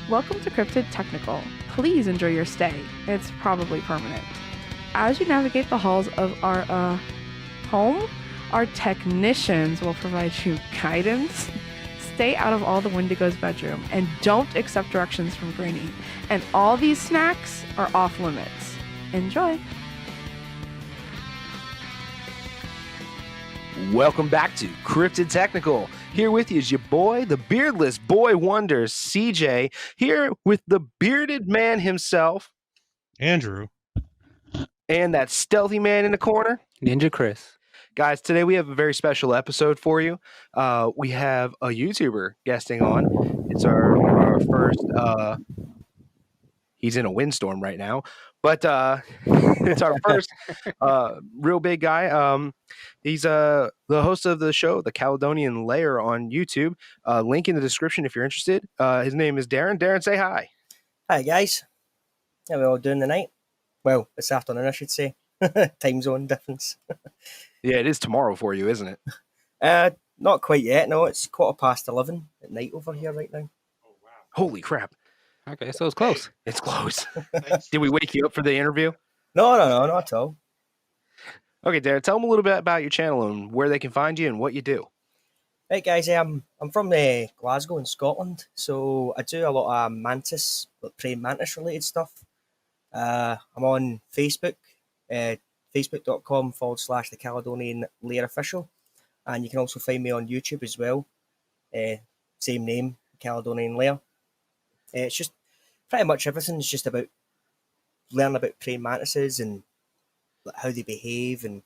Welcome to Cryptid Technical. Please enjoy your stay. It's probably permanent. As you navigate the halls of our, home, our technicians will provide you guidance. Stay out of all the Wendigo's bedroom and don't accept directions from Granny. And all these snacks are off limits. Enjoy. Welcome back to Cryptid Technical. Here with you is your boy, the beardless boy wonder, CJ, here with the bearded man himself, Andrew, and that stealthy man in the corner, Ninja Chris. Guys, today we have a very special episode for you. We have a YouTuber guesting on. It's our first, he's in a windstorm right now, but it's our first real big guy. He's the host of the show, the Caledonian Lair on YouTube. Link in the description if you're interested. His name is Darren. Darren, say hi. Hi guys, how are we all doing tonight? Well, this afternoon I should say. Time zone difference. Yeah, it is tomorrow for you, isn't it? Not quite yet, no, it's 11:15 at night over here right now. oh wow, Holy crap. Okay, so it's close. It's close. thanks Did we wake you up for the interview? No, not at all. Okay, Darren, tell them a little bit about your channel and where they can find you and what you do. Right guys, I'm from Glasgow in Scotland, so I do a lot of mantis, praying mantis related stuff. I'm on Facebook, facebook.com/the Caledonian Lair official, and you can also find me on YouTube as well. Same name, Caledonian Lair. It's just pretty much everything's just about learning about praying mantises and how they behave, and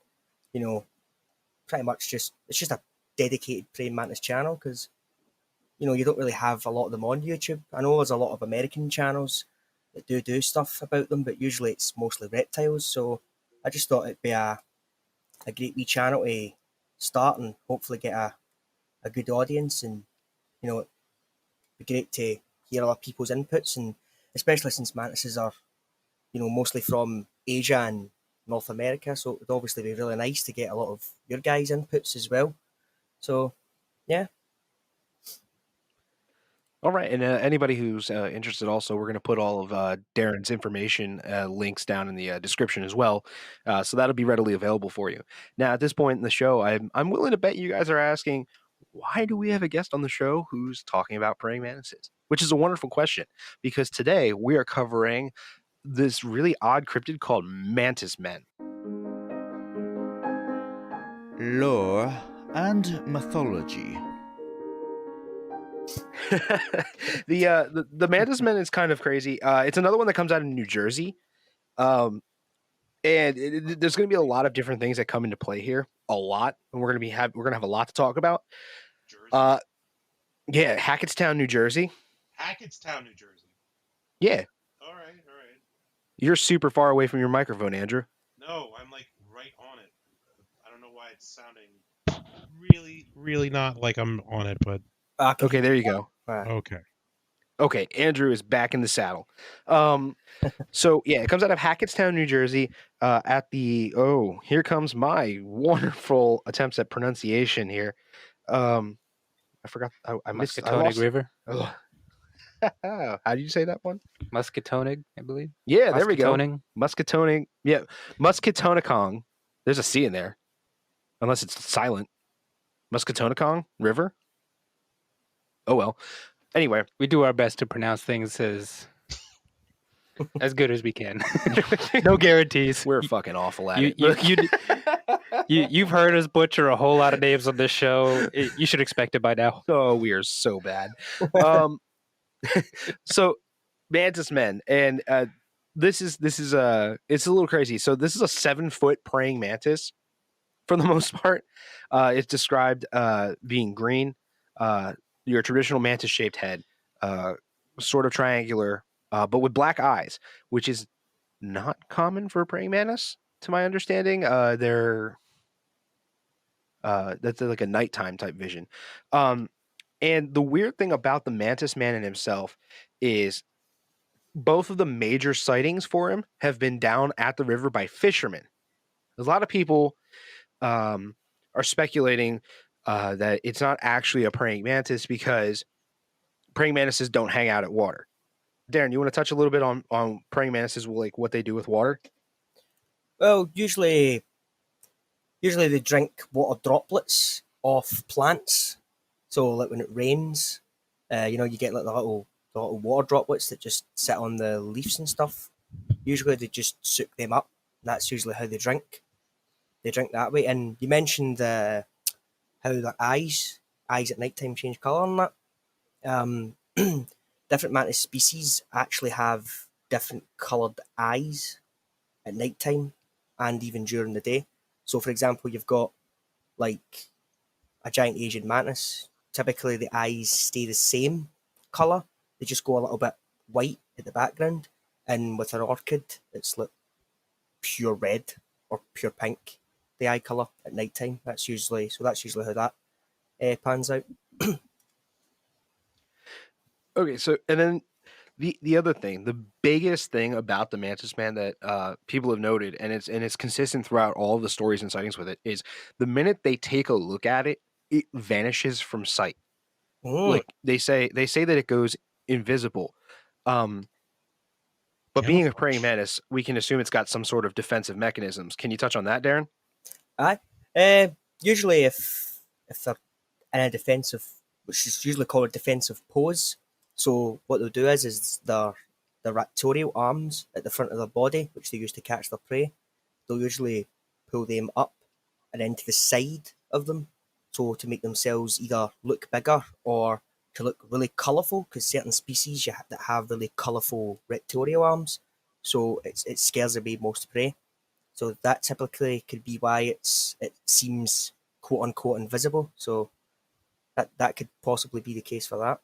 pretty much it's just a dedicated praying mantis channel because you don't really have a lot of them on YouTube. I know there's a lot of American channels that do stuff about them, but usually it's mostly reptiles. So I just thought it'd be a great wee channel to start and hopefully get a good audience, and it'd be great to hear other people's inputs, and especially since mantises are mostly from Asia and North America, so it would obviously be really nice to get a lot of your guys' inputs as well. So yeah. All right, and anybody who's interested also, we're going to put all of Darren's information links down in the description as well, so that'll be readily available for you. Now, at this point in the show, I'm willing to bet you guys are asking, why do we have a guest on the show who's talking about praying mantises? Which is a wonderful question, because today we are covering this really odd cryptid called Mantis Man. Lore and mythology. The Mantis Man is kind of crazy. It's another one that comes out of New Jersey, and there's going to be a lot of different things that come into play here. A lot, and we're gonna have a lot to talk about. Jersey. Yeah, Hackettstown, New Jersey. Hackettstown, New Jersey. Yeah, All right. you're super far away from your microphone, Andrew. No, I'm like right on it. I don't know why it's sounding really not like I'm on it, but Okay, there you go. okay. Okay, Andrew is back in the saddle. So yeah, it comes out of Hackettstown, New Jersey. Here comes my wonderful attempts at pronunciation here. I forgot. I Muscatonic River. Ugh. How do you say that one? Muscatonic, I believe. Yeah, there we go. Muscatoning. Muscatoning. Yeah, Muscatonicong. There's a C in there, unless it's silent. Muscatonicong River. Oh well. Anyway, We do our best to pronounce things as good as we can. No guarantees. we're fucking awful at You, it. you've heard us butcher a whole lot of names on this show. You should expect it by now. Oh, we are so bad. So Mantis Men, and this is it's a little crazy. So this is a 7-foot praying mantis for the most part. It's described being green, your traditional mantis shaped head, sort of triangular, but with black eyes, which is not common for a praying mantis, to my understanding. They're that's like a nighttime type vision. And the weird thing about the Mantis Man in himself is both of the major sightings for him have been down at the river by fishermen. A lot of people are speculating that it's not actually a praying mantis because praying mantises don't hang out at water. Darren, you want to touch a little bit on praying mantises, like what they do with water? Well, usually they drink water droplets off plants. So like when it rains, you get like the little water droplets that just sit on the leaves and stuff. Usually they just soak them up. That's usually how they drink. They drink that way. And you mentioned how their eyes at nighttime change colour and that. Different mantis species actually have different coloured eyes at nighttime and even during the day. So, for example, you've got like a giant Asian mantis. Typically, the eyes stay the same colour. They just go a little bit white at the background. And with an orchid, it's like pure red or pure pink, the eye colour at nighttime. That's usually how that pans out. Okay, so and then the other thing, the biggest thing about the Mantis Man that people have noted, and it's consistent throughout all of the stories and sightings with it, is the minute they take a look at it, it vanishes from sight. Like they say that it goes invisible. But being a praying mantis, we can assume it's got some sort of defensive mechanisms. Can you touch on that, Darren? Aye. Usually, if they're in a defensive, which is usually called a defensive pose, so what they'll do is their raptorial arms at the front of their body, which they use to catch their prey, they'll usually pull them up and into the side of them, so to make themselves either look bigger or to look really colourful, because certain species that have really colourful raptorial arms, so it scares away most prey. So that typically could be why it seems quote unquote invisible. So that could possibly be the case for that.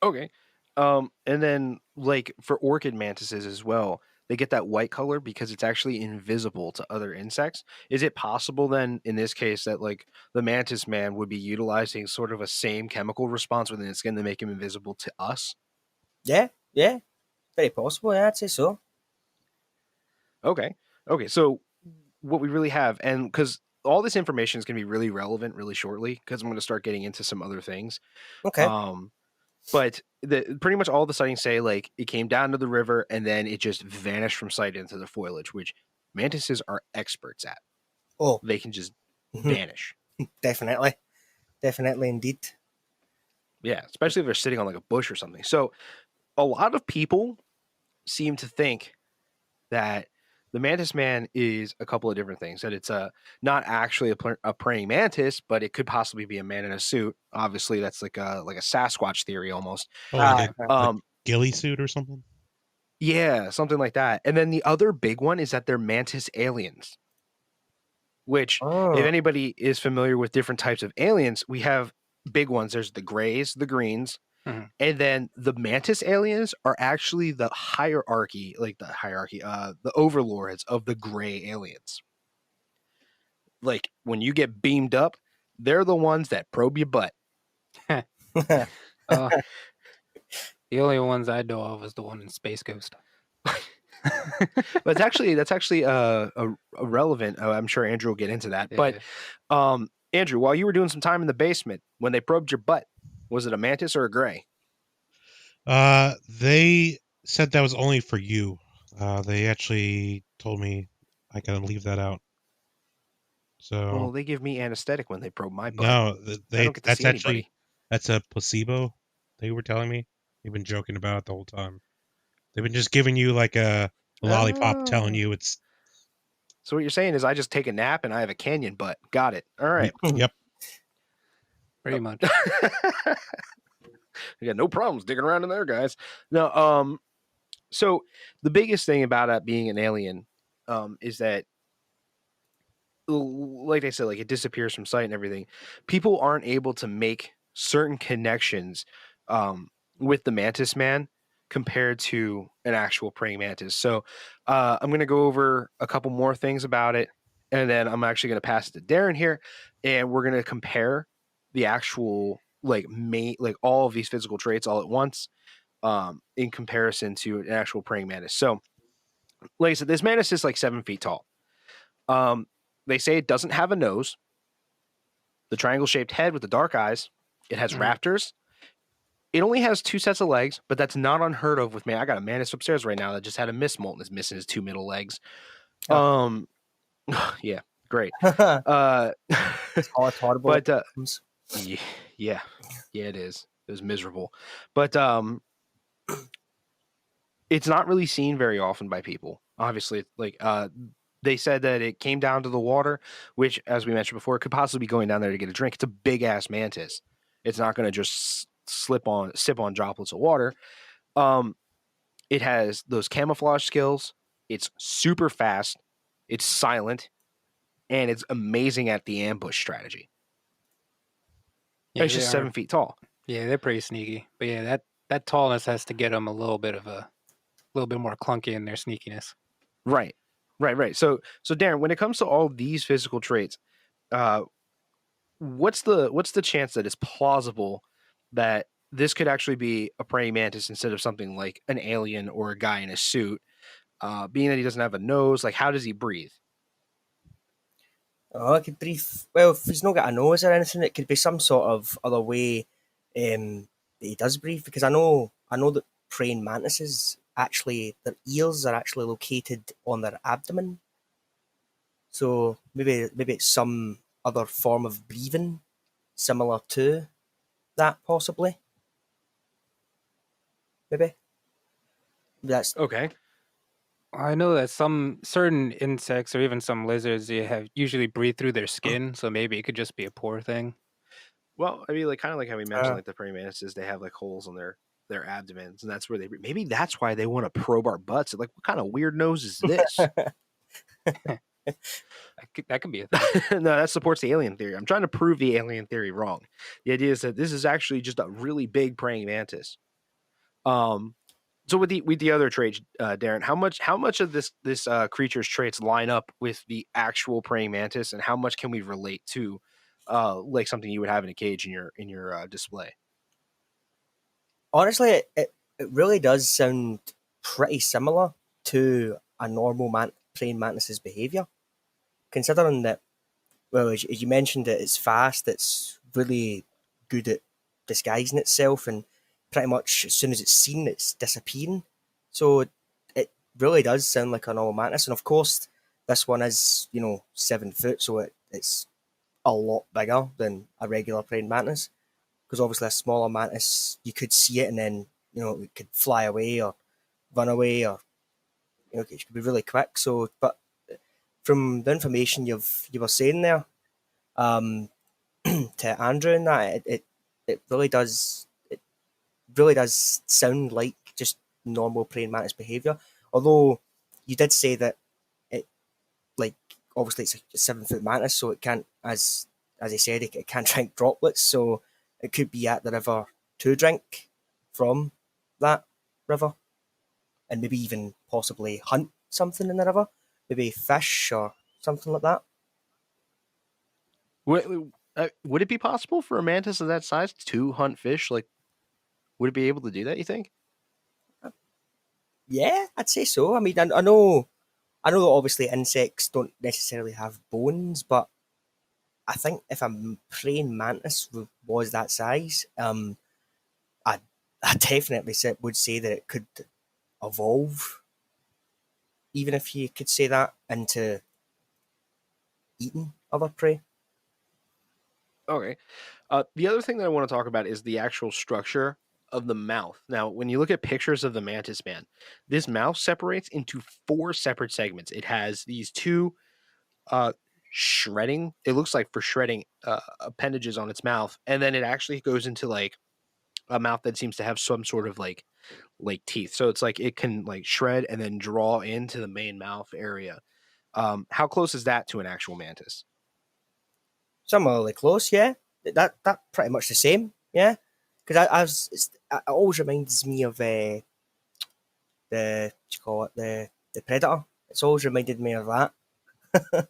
Okay. And then like for orchid mantises as well, they get that white color because it's actually invisible to other insects. Is it possible then in this case that like the Mantis Man would be utilizing sort of a same chemical response within its skin to make him invisible to us? Yeah, very possible. Yeah, I'd say so. Okay. Okay. So what we really have, and because all this information is going to be really relevant really shortly, because I'm going to start getting into some other things. Okay. But pretty much all the sightings say like it came down to the river and then it just vanished from sight into the foliage, which mantises are experts at. Oh, They can just vanish. definitely indeed. Yeah, especially if they're sitting on like a bush or something. So a lot of people seem to think that the Mantis Man is a couple of different things. That it's not actually a praying mantis, but it could possibly be a man in a suit. Obviously, that's like a Sasquatch theory almost. Oh, like a ghillie suit or something? Yeah, something like that. And then the other big one is that they're mantis aliens. Which, if anybody is familiar with different types of aliens, we have big ones. There's the grays, the greens, and then the mantis aliens are actually the hierarchy, the overlords of the gray aliens. Like when you get beamed up, they're the ones that probe your butt. The only ones I know of is the one in Space Ghost. But that's actually irrelevant. I'm sure Andrew will get into that. Yeah. But Andrew, while you were doing some time in the basement, when they probed your butt, was it a mantis or a gray? They said that was only for you. They actually told me I gotta leave that out. So Well, they give me anesthetic when they probe my butt. no, I don't get to see anybody. that's a placebo. They were telling me. They've been joking about it the whole time. They've been just giving you like a lollipop, telling you it's. So what you're saying is I just take a nap and I have a canyon butt. Got it. All right. Yep. Pretty much. We got no problems digging around in there, guys. No, so the biggest thing about it being an alien, is that, like I said, like it disappears from sight and everything. People aren't able to make certain connections, with the Mantis Man compared to an actual praying mantis. So, I'm going to go over a couple more things about it, and then I'm actually going to pass it to Darren here, and we're going to compare the actual like all of these physical traits all at once, in comparison to an actual praying mantis. So, like I said, this mantis is like 7 feet tall. They say it doesn't have a nose, the triangle-shaped head with the dark eyes. It has raptors. it only has 2 sets of legs, but that's not unheard of with me. I got a mantis upstairs right now that just had a miss molt and is missing his 2 middle legs. Oh. Yeah, great. It's horrible. But yeah, it is. It was miserable. But it's not really seen very often by people. Obviously, like they said that it came down to the water, which, as we mentioned before, could possibly be going down there to get a drink. It's a big ass mantis. It's not going to just sip on droplets of water. It has those camouflage skills. It's super fast. It's silent, and it's amazing at the ambush strategy. Yeah, It's just they 7 are- feet tall. Yeah, they're pretty sneaky. But yeah, that tallness has to get them a little bit more clunky in their sneakiness. Right. So Darren, when it comes to all these physical traits, what's the chance that it's plausible that this could actually be a praying mantis instead of something like an alien or a guy in a suit? Being that he doesn't have a nose, like how does he breathe? Oh, it could breathe. Well, if he's not got a nose or anything, it could be some sort of other way that he does breathe. Because I know that praying mantises actually, their ears are actually located on their abdomen. So maybe it's some other form of breathing similar to that, possibly. Maybe that's Okay. I know that some certain insects or even some lizards they have usually breathe through their skin, so maybe it could just be a pore thing. Well, I mean, like kind of like how we mentioned, Uh. like the praying mantises, they have like holes on their abdomens, and that's where they maybe that's why they want to probe our butts. Like, what kind of weird nose is this? That could be a thing. No, that supports the alien theory. I'm trying to prove the alien theory wrong. The idea is that this is actually just a really big praying mantis. So with the other traits, Darren, how much of this creature's traits line up with the actual praying mantis, and how much can we relate to, like something you would have in a cage in your display? honestly, it really does sound pretty similar to a normal praying mantis's behaviour. Considering that, well, as you mentioned, that it's fast, it's really good at disguising itself, and pretty much as soon as it's seen, it's disappearing. So it really does sound like a normal mantis, and of course, this one is 7 foot, so it's a lot bigger than a regular praying mantis. Because obviously, a smaller mantis, you could see it, and then it could fly away or run away, or it could be really quick. So, but from the information you were saying there, to Andrew and that, it really does sound like just normal praying mantis behaviour. Although you did say that it, like, obviously it's a 7 foot mantis, so it can't, as I said, it can't drink droplets, so it could be at the river to drink from that river, and maybe even possibly hunt something in the river, maybe fish or something like that. Would it be possible for a mantis of that size to hunt fish? Like, would it be able to do that, you think? Yeah, I'd say so. I mean, I know that obviously insects don't necessarily have bones, but I think if a praying mantis was that size, I definitely would say that it could evolve, even if you could say that, into eating other prey. Okay. The other thing that I want to talk about is the actual structure of the mouth. Now, when you look at pictures of the Mantis Man, this mouth separates into 4 separate segments. It has these 2 shredding, it looks like for shredding appendages on its mouth, and then it actually goes into like a mouth that seems to have some sort of like teeth. So it's like it can like shred and then draw into the main mouth area. How close is that to an actual mantis? Similarly close, yeah. That pretty much the same, yeah. Because it always reminds me of the what you call it, the Predator. It's always reminded me of that. The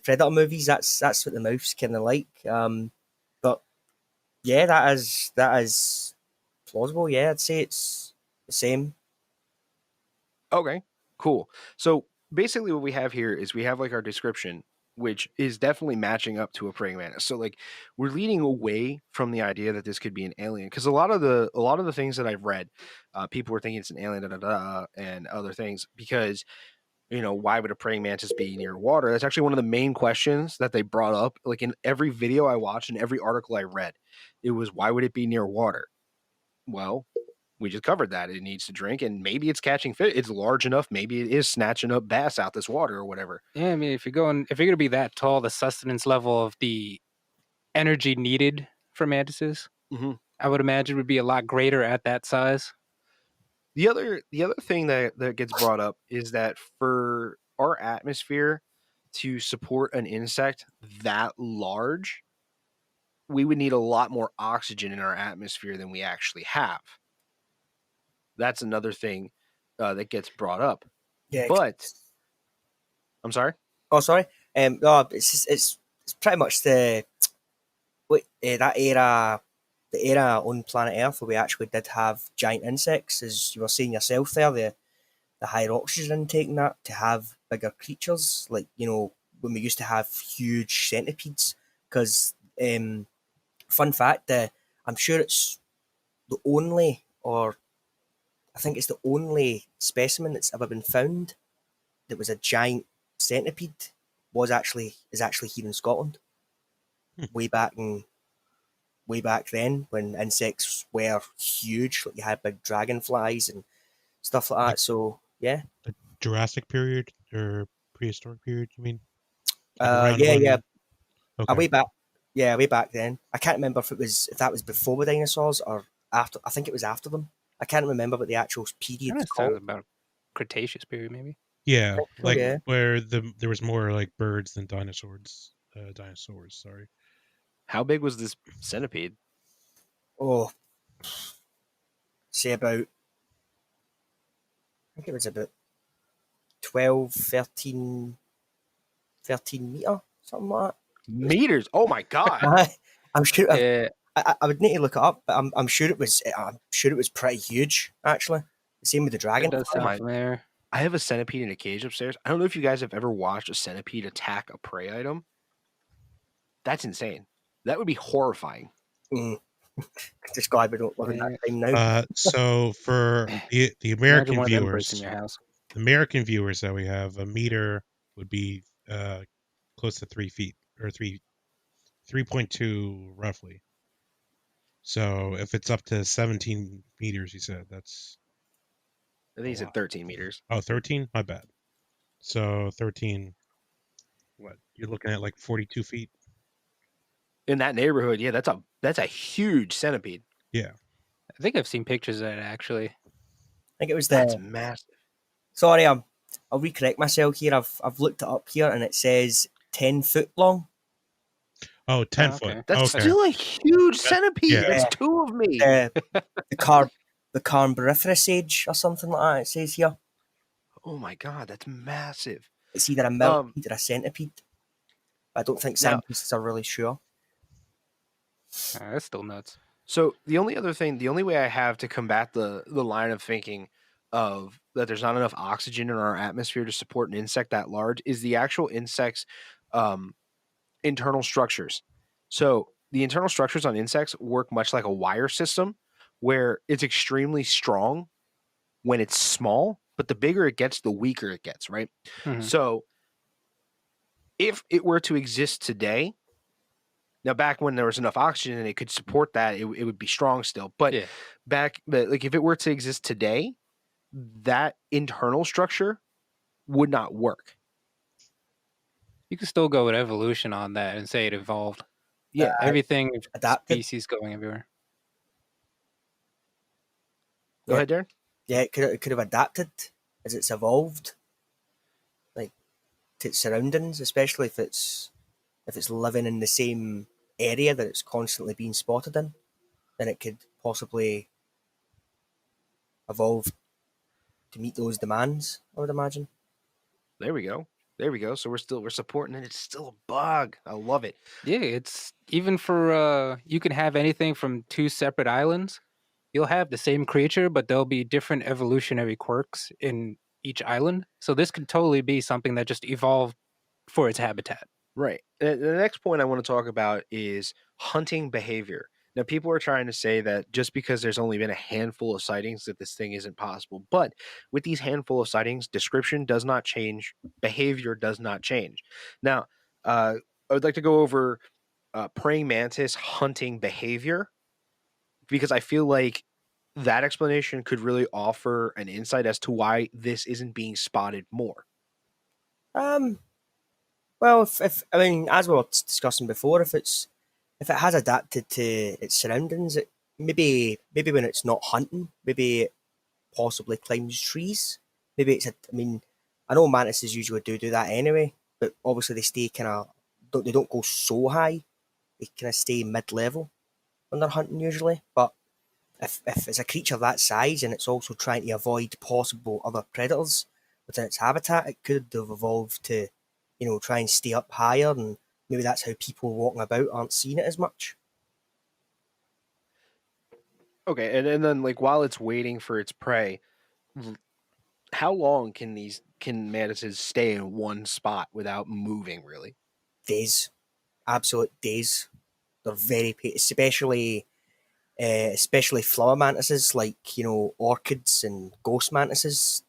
Predator movies. That's what the mouth's kind of like. But yeah, that is plausible. Yeah, I'd say it's the same. Okay, cool. So basically what we have here is we have like our description which is definitely matching up to a praying mantis. So like we're leading away from the idea that this could be an alien, because a lot of the things that I've read, people were thinking it's an alien, and other things, because why would a praying mantis be near water? That's actually one of the main questions that they brought up. Like in every video I watched and every article I read, it was, why would it be near water? Well, we just covered that. It needs to drink, and maybe it's catching fish. It's large enough. Maybe it is snatching up bass out this water or whatever. Yeah, I mean, if you're gonna be that tall, the sustenance level of the energy needed for mantises, I would imagine would be a lot greater at that size. The other thing that gets brought up is that for our atmosphere to support an insect that large, we would need a lot more oxygen in our atmosphere than we actually have. That's another thing that gets brought up. Yeah. But I'm sorry. Oh, sorry. No, it's pretty much that era. The era on planet Earth where we actually did have giant insects, as you were saying yourself there, the higher oxygen intake and that, to have bigger creatures, like, when we used to have huge centipedes. Because, fun fact, I'm sure it's the only, or I think it's the only specimen that's ever been found that was a giant centipede is actually here in Scotland. Way back then, when insects were huge, like you had big dragonflies and stuff like that. So yeah, The Jurassic period or prehistoric period, you mean? yeah. Okay. Way back then. I can't remember if that was before the dinosaurs or after. I think it was after them. I can't remember what the actual period That is sounds called. about Cretaceous period, maybe. Yeah, like yeah. where there was more like birds than dinosaurs. Sorry. How big was this centipede? Oh, say about, I think it was about 12, 13 meter, something like that. Meters? Oh my god! I'm sure. Yeah, I would need to look it up, but I'm sure it was. I'm sure it was pretty huge, actually. The same with the dragon. that does sound my- familiar. I have a centipede in a cage upstairs. I don't know if you guys have ever watched a centipede attack a prey item. That's insane. That would be horrifying. Just glad we don't live in that time now. So for the Imagine American one of them birds in viewers, your house. the American viewers that we have, a meter would be close to 3 feet or 3.2 roughly. So if it's up to 17 meters, he said that's. I think he said 13 meters. Oh, 13? My bad. So 13. What you're looking at, like 42 feet. In that neighborhood, yeah, that's a huge centipede. Yeah. I think I've seen pictures of it actually. I think it was That's massive. Sorry, I'll recorrect myself here. I've looked it up here, and it says 10 foot long. Oh, 10 okay. foot. That's okay. still a huge centipede. yeah. That's two of me. The Carboniferous age or something like that. It says here. Oh my god, that's massive. It's either a millipede or a centipede. I don't think Now- scientists are really sure. That's still nuts. So the only way I have to combat the line of thinking of that there's not enough oxygen in our atmosphere to support an insect that large is the actual insect's internal structures. So the internal structures on insects work much like a wire system, where it's extremely strong when it's small, but the bigger it gets, the weaker it gets, right? Mhm. So if it were to exist today, now back when there was enough oxygen and it could support that, it would be strong still. But Yeah. like if it were to exist today, that internal structure would not work. You can still go with evolution on that and say it evolved. Yeah, Everything adapted. species going everywhere. Go ahead, Darren. Yeah, it could have adapted as it's evolved, like, to its surroundings, especially if it's living in the same area that it's constantly being spotted in. Then it could possibly evolve to meet those demands, I would imagine. There we go. So we're supporting it. It's still a bug. I love it. Yeah, it's even for you can have anything from two separate islands. You'll have the same creature, but there'll be different evolutionary quirks in each island. So this could totally be something that just evolved for its habitat. Right. The next point I want to talk about is hunting behavior. Now, people are trying to say that just because there's only been a handful of sightings, that this thing isn't possible. But with these handful of sightings, description does not change, behavior does not change. Now, I would like to go over praying mantis hunting behavior because I feel like that explanation could really offer an insight as to why this isn't being spotted more. Um, well, if I mean, as we were discussing before, if it has adapted to its surroundings, it maybe when it's not hunting, maybe it possibly climbs trees. Maybe it's I mean, I know mantises usually do that anyway, but obviously they stay kind of they don't go so high. They kind of stay mid level when they're hunting usually. But if it's a creature that size and it's also trying to avoid possible other predators within its habitat, it could have evolved to, try and stay up higher, and maybe that's how people walking about aren't seeing it as much. Okay, and then like while it's waiting for its prey, how long can mantises stay in one spot without moving really? Days, absolute days. They're very, especially flower mantises like orchids and ghost mantises,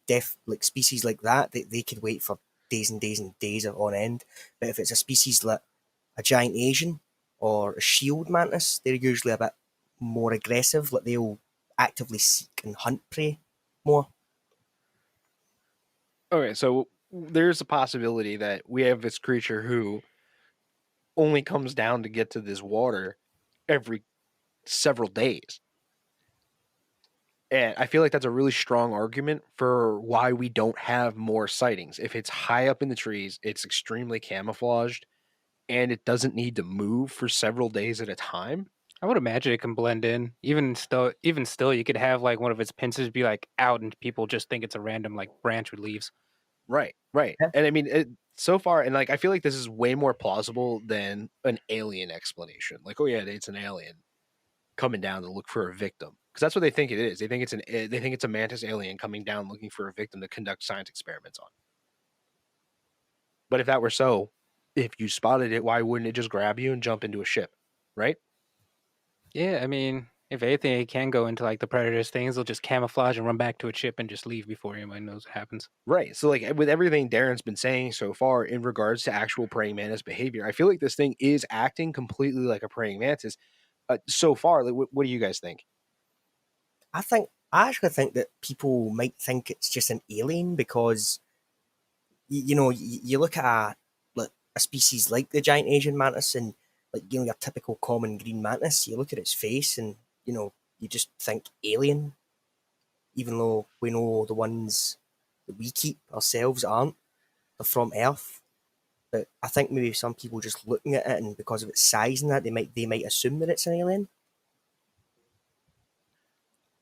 like species like that. They could wait for days and days and days on end. But if it's a species like a giant Asian or a shield mantis, they're usually a bit more aggressive. Like they'll actively seek and hunt prey more. Okay, so there's a possibility that we have this creature who only comes down to get to this water every several days. And I feel like that's a really strong argument for why we don't have more sightings. If it's high up in the trees, it's extremely camouflaged, and it doesn't need to move for several days at a time. I would imagine it can blend in. Even still, you could have like one of its pincers be like out, and people just think it's a random like branch with leaves. Right, right. Yeah. And I mean, so far, and like, I feel like this is way more plausible than an alien explanation. Like, oh yeah, it's an alien coming down to look for a victim, because that's what they think it is. They think it's a mantis alien coming down looking for a victim to conduct science experiments on. But if that were so, if you spotted it, why wouldn't it just grab you and jump into a ship, right? Yeah, I mean, if anything, it can go into like the predator's things. They'll just camouflage and run back to a ship and just leave before anyone knows what happens. Right. So, like, with everything Darren's been saying so far in regards to actual praying mantis behavior, I feel like this thing is acting completely like a praying mantis. So far, like, what do you guys think? I actually think that people might think it's just an alien because you look at a species like the giant Asian mantis and like your typical common green mantis. You look at its face and you just think alien, even though we know the ones that we keep ourselves aren't. They're from Earth. But I think maybe some people just looking at it and because of its size and that they might assume that it's an alien.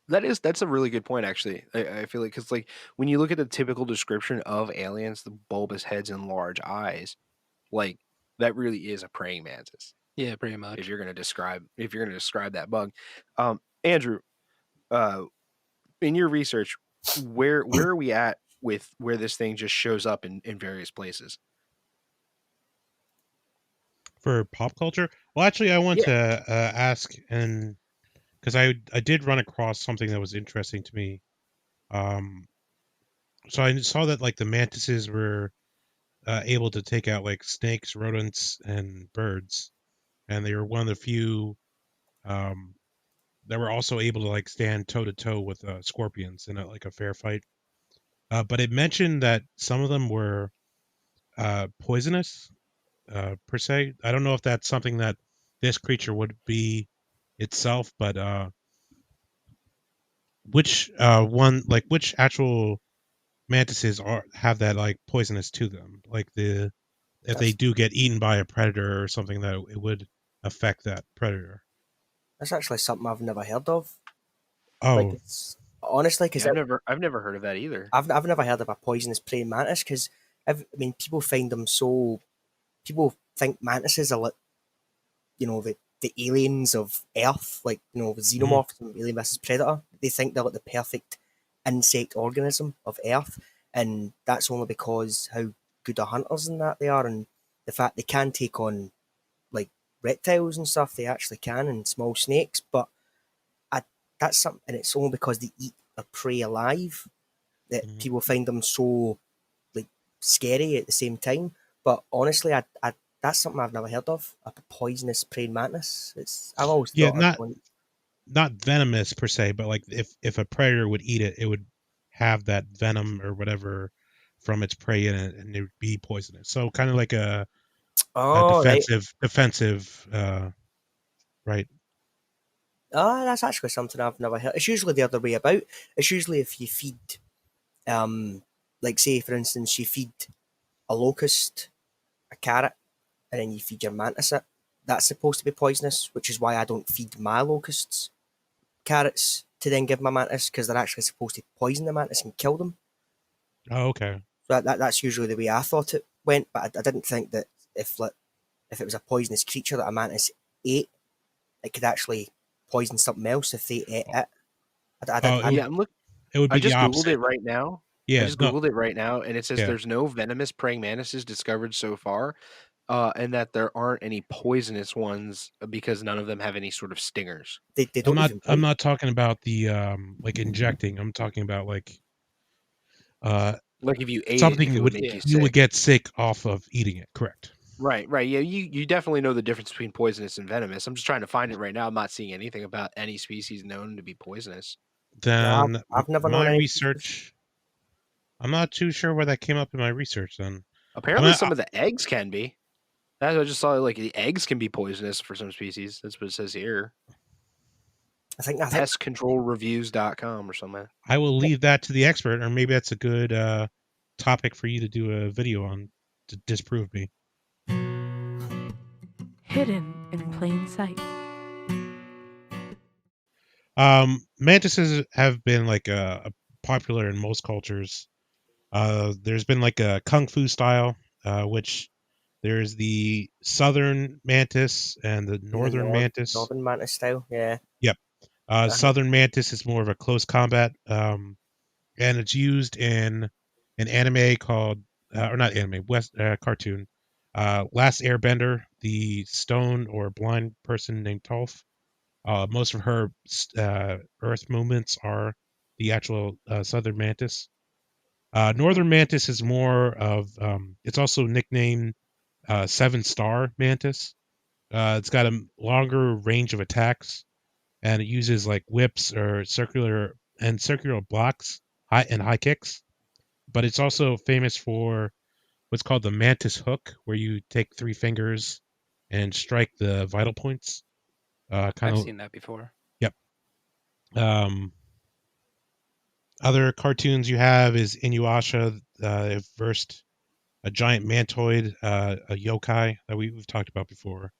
That's a really good point, actually. I feel like because like when you look at the typical description of aliens, the bulbous heads and large eyes, like that really is a praying mantis. Yeah, pretty much. If you're going to describe that bug, Andrew, uh, in your research, where are we at with where this thing just shows up in various places? For pop culture, well, actually, I want to ask, and because I did run across something that was interesting to me. So I saw that like the mantises were able to take out like snakes, rodents, and birds, and they were one of the few um, that were also able to like stand toe to toe with scorpions in like a fair fight. But it mentioned that some of them were poisonous per se. I don't know if that's something that this creature would be itself, but which which actual mantises have that like poisonous to them, like if they That's do get eaten by a predator or something, that it would affect that predator. that's actually something I've never heard of. Like Oh, it's honestly because Yeah, I've never heard of that either. I've never heard of a poisonous praying mantis because I mean people find them so people think mantises are like the aliens of Earth, like the xenomorphs from Alien vs Predator. They think they're like the perfect insect organism of Earth, and that's only because how good a hunters and that they are. And the fact they can take on like reptiles and stuff, they actually can, and small snakes, but that's something, and it's only because they eat their prey alive that people find them so like scary at the same time. But honestly, I that's something I've never heard of. A poisonous praying mantis. I've always thought not venomous per se, but like if a predator would eat it, it would have that venom or whatever from its prey in it, and it would be poisonous. So kind of like a defensive, right? That's actually something I've never heard. It's usually the other way about. It's usually if you feed, like say for instance, you feed a locust a carrot, and then you feed your mantis it. That's supposed to be poisonous, which is why I don't feed my locusts carrots to then give my mantis, because they're actually supposed to poison the mantis and kill them. Oh, okay. So that's usually the way I thought it went, but I didn't think that if it was a poisonous creature that a mantis ate, it could actually poison something else if they ate it. It would be I just the Googled opposite. it right now. Yeah, I just Googled it right now, and it says there's no venomous praying mantises discovered so far, and that there aren't any poisonous ones because none of them have any sort of stingers. They don't I'm not talking about the like injecting. I'm talking about like if you ate something it, it would make you sick. would get sick off of eating it. Correct. Right. Yeah, you definitely know the difference between poisonous and venomous. I'm just trying to find it right now. I'm not seeing anything about any species known to be poisonous. Then I've never known my any research. I'm not too sure where that came up in my research. Then apparently some of the eggs can be. I just saw like the eggs can be poisonous for some species. That's what it says here. I think pestcontrolreviews.com or something. I will leave that to the expert, or maybe that's a good topic for you to do a video on to disprove me. Hidden in plain sight. Mantises have been like a popular in most cultures. There's been like a kung fu style, which there's the southern mantis and the northern mantis. Northern mantis style, yeah. Yep. Southern mantis is more of a close combat, and it's used in an anime called, or not anime, cartoon, Last Airbender. The stone or blind person named Toph. Most of her Earth movements are the actual southern mantis. Northern mantis is more of, it's also nicknamed 7-star mantis. It's got a longer range of attacks, and it uses like whips or circular blocks, high kicks. But it's also famous for what's called the mantis hook, where you take 3 fingers and strike the vital points. I've seen that before. Yep. Other cartoons you have is Inuyasha versed a giant mantoid, a yokai that we've talked about before.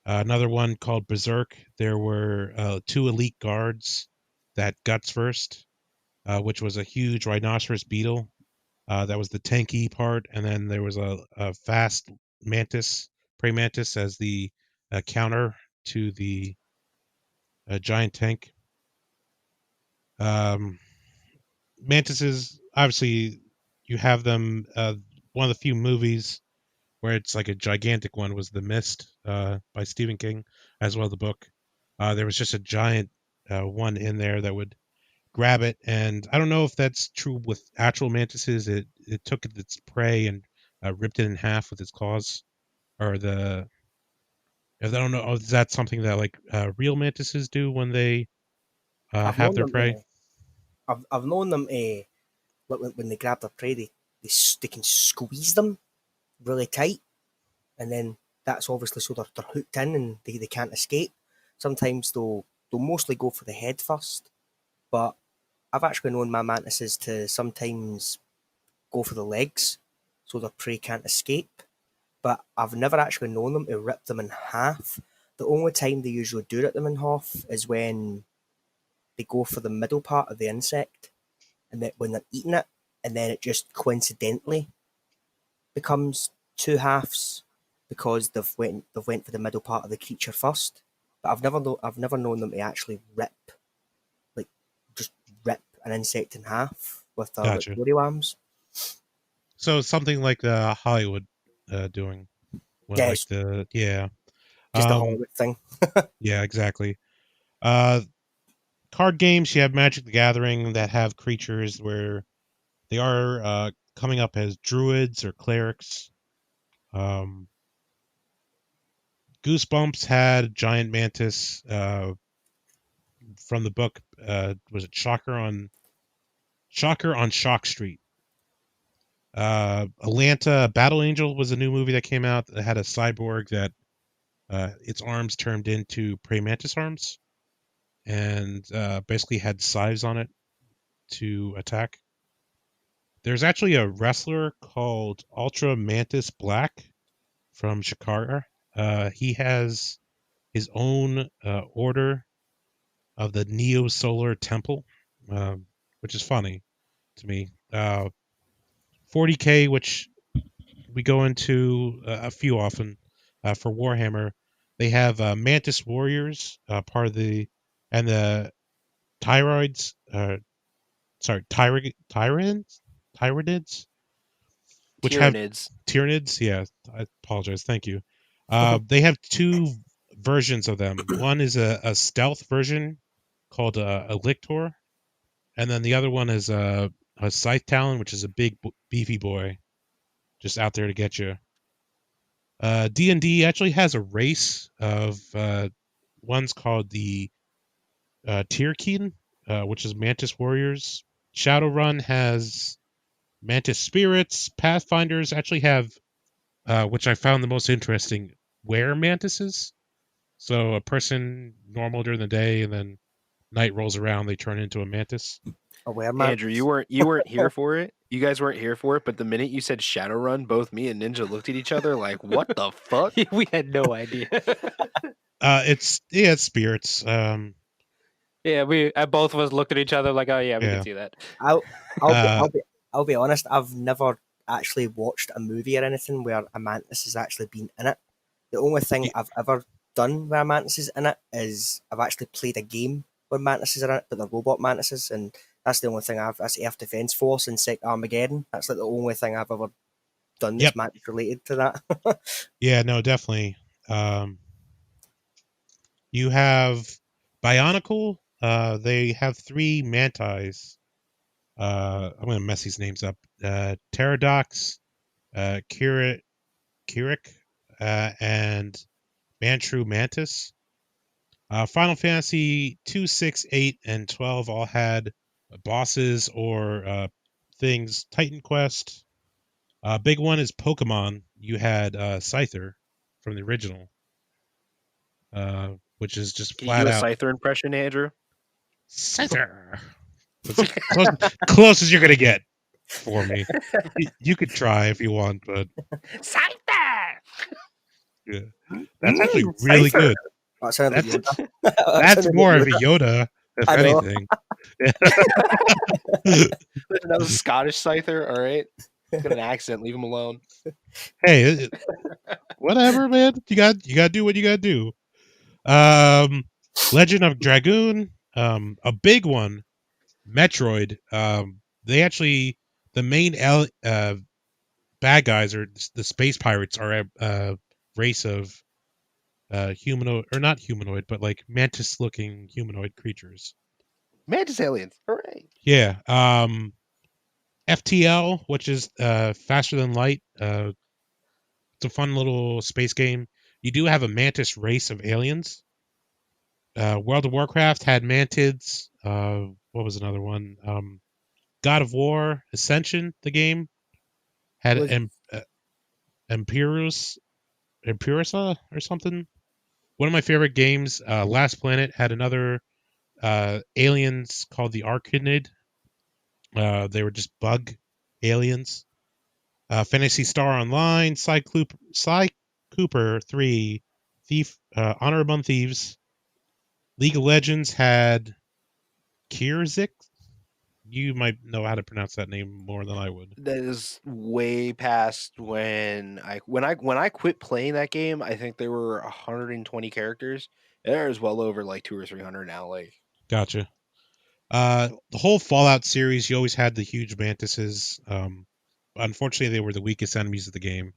Another one called Berserk. There were 2 elite guards that guts first, which was a huge rhinoceros beetle. That was the tanky part, and then there was a fast mantis, prey mantis, as the counter to the giant tank. Mantises, obviously, you have them. One of the few movies where it's like a gigantic one was The Mist by Stephen King, as well as the book. There was just a giant one in there that would grab it, and I don't know if that's true with actual mantises. It took its prey and ripped it in half with its claws, or I don't know. Is that something that like real mantises do when they have their prey? I've known them when they grab their prey, they can squeeze them really tight, and then that's obviously so they're hooked in and they can't escape. Sometimes they'll mostly go for the head first, but I've actually known my mantises to sometimes go for the legs so their prey can't escape, but I've never actually known them to rip them in half. The only time they usually do rip them in half is when they go for the middle part of the insect, and that when they're eating it, and then it just coincidentally becomes 2 halves because they've went for the middle part of the creature first. But I've never known them to actually just rip an insect in half with their Gotcha. woody worms. So something like the Hollywood doing. When, Yeah, like it's yeah. just a Hollywood thing. Yeah, exactly. Card games, you have Magic the Gathering that have creatures where they are coming up as druids or clerics. Goosebumps had giant mantis from the book. Was it Shocker on Shock Street? Atlanta Battle Angel was a new movie that came out that had a cyborg that its arms turned into praying mantis arms, and basically had scythes on it to attack. There's actually a wrestler called Ultra Mantis Black from Shakara. He has his own order of the Neo Solar Temple, which is funny to me. 40K, which we go into a few often for Warhammer. They have Mantis Warriors, part of and the Tyroids, Tyranids, which have Tyranids. Yeah, I apologize. Thank you. They have two versions of them. One is a stealth version called a Lictor, and then the other one is a Scythe Talon, which is a big beefy boy, just out there to get you. D&D actually has a race of ones called the Tyrkeen, which is Mantis Warriors. Shadowrun has Mantis Spirits. Pathfinders actually have, which I found the most interesting, were mantises. So a person normal during the day, and then night rolls around, they turn into a mantis. Andrew, you weren't here for it. You guys weren't here for it, but the minute you said Shadowrun, both me and Ninja looked at each other like, "What the fuck?" We had no idea. It's spirits. Yeah, both of us looked at each other like, "Oh yeah, we can see that." I'll be honest. I've never actually watched a movie or anything where a mantis has actually been in it. The only thing I've ever done where a mantis is in it is I've actually played a game where mantises are in it, but they're robot mantises, and that's the only thing that's Earth Defense Force and Sect Armageddon. That's like the only thing I've ever done that's mantis related to that. Yeah, no, definitely. You have Bionicle. They have 3 mantis. I'm gonna mess these names up. Pterodox, Kirik, and Mantru Mantis. Final Fantasy 2, 6, 8, and 12 all had bosses or things. Titan Quest. Big one is Pokemon. You had Scyther from the original, which is just Can flat you do a out Scyther impression, Andrew? Scyther. That's close as you're gonna get for me. You could try if you want, but Scyther. yeah, that's actually really good. That sounded like Yoda. That's more of a Yoda, if anything. That was a Scottish Scyther. All right, he's got an accent. Leave him alone. Hey, whatever, man. You got to do what you got to do. Legend of Dragoon, a big one. Metroid. They actually, the main bad guys are the space pirates are a race of humanoid, or not humanoid, but like mantis looking humanoid creatures. Mantis aliens. Hooray. Yeah. FTL, which is faster than light. It's a fun little space game. You do have a mantis race of aliens. World of Warcraft had mantids. What was another one? God of War Ascension, the game, had Empirisa or something. One of my favorite games, Last Planet, had another aliens called the Arcanid. They were just bug aliens. Fantasy Star Online, Sly Cooper 3, Honor Among Thieves. League of Legends had Kierzik. You might know how to pronounce that name more than I would. That is way past when I quit playing that game. I think there were 120 characters. There's well over like 200 or 300 now. Like, gotcha. The whole Fallout series, you always had the huge mantises. Unfortunately, they were the weakest enemies of the game.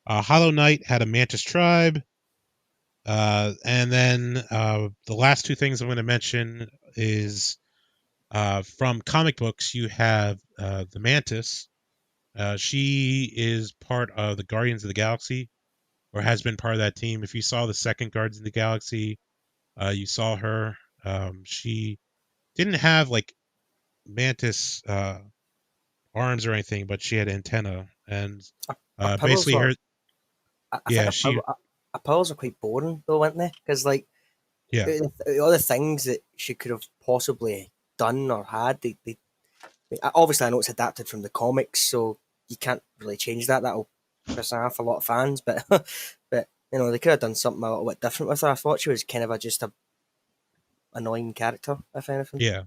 Hollow Knight had a Mantis tribe. And then the last two things I'm going to mention is from comic books, you have the Mantis. She is part of the Guardians of the Galaxy, or has been part of that team. If you saw the second Guardians of the Galaxy, you saw her. She didn't have like Mantis arms or anything, but she had antenna, and Her powers basically were, her. I Yeah, think her powers are quite boring though, weren't they? Because like yeah. all the things that she could have possibly done or had, they obviously I know it's adapted from the comics, so you can't really change that. That'll piss off a lot of fans, but but they could have done something a little bit different with her. I thought she was kind of just a annoying character, if anything. Yeah.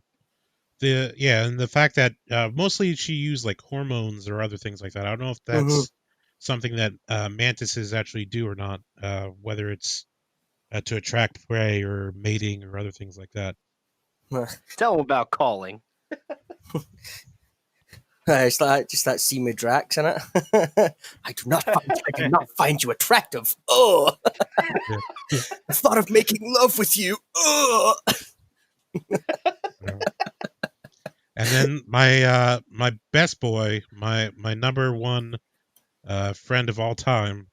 And the fact that mostly she used like hormones or other things like that. I don't know if that's something that mantises actually do or not, whether it's to attract prey or mating or other things like that. Tell them about calling. It's like just that scene with Drax in it. I do not find you attractive. Oh, I thought of making love with you. Oh. And then my best boy, my number one friend of all time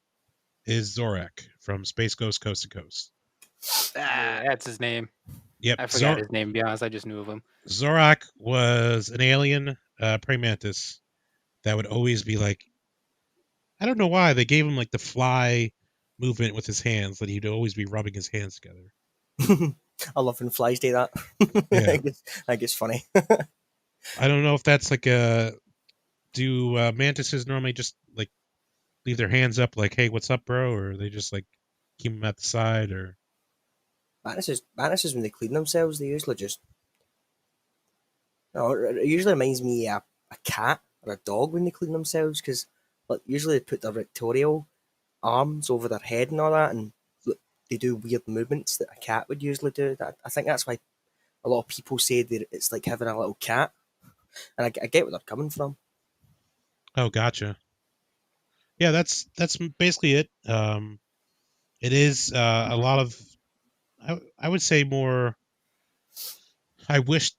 is Zorak from Space Ghost Coast to Coast. That's his name. Yep, I forgot his name, to be honest. I just knew of him. Zorak was an alien praying mantis that would always be like, I don't know why they gave him like the fly movement with his hands, that he'd always be rubbing his hands together. I love when flies do that. Yeah. I think it's funny. I don't know if that's like do mantises normally just like leave their hands up like, hey, what's up, bro? Or they just like keep them at the side? Or mantises when they clean themselves, they usually just it usually reminds me of a cat or a dog when they clean themselves, because like usually they put their rectorial arms over their head and all that, and they do weird movements that a cat would usually do. I think that's why a lot of people say that it's like having a little cat, and I get where they're coming from. Oh, gotcha. Yeah, that's basically it. It is a lot of, I would say more. I wish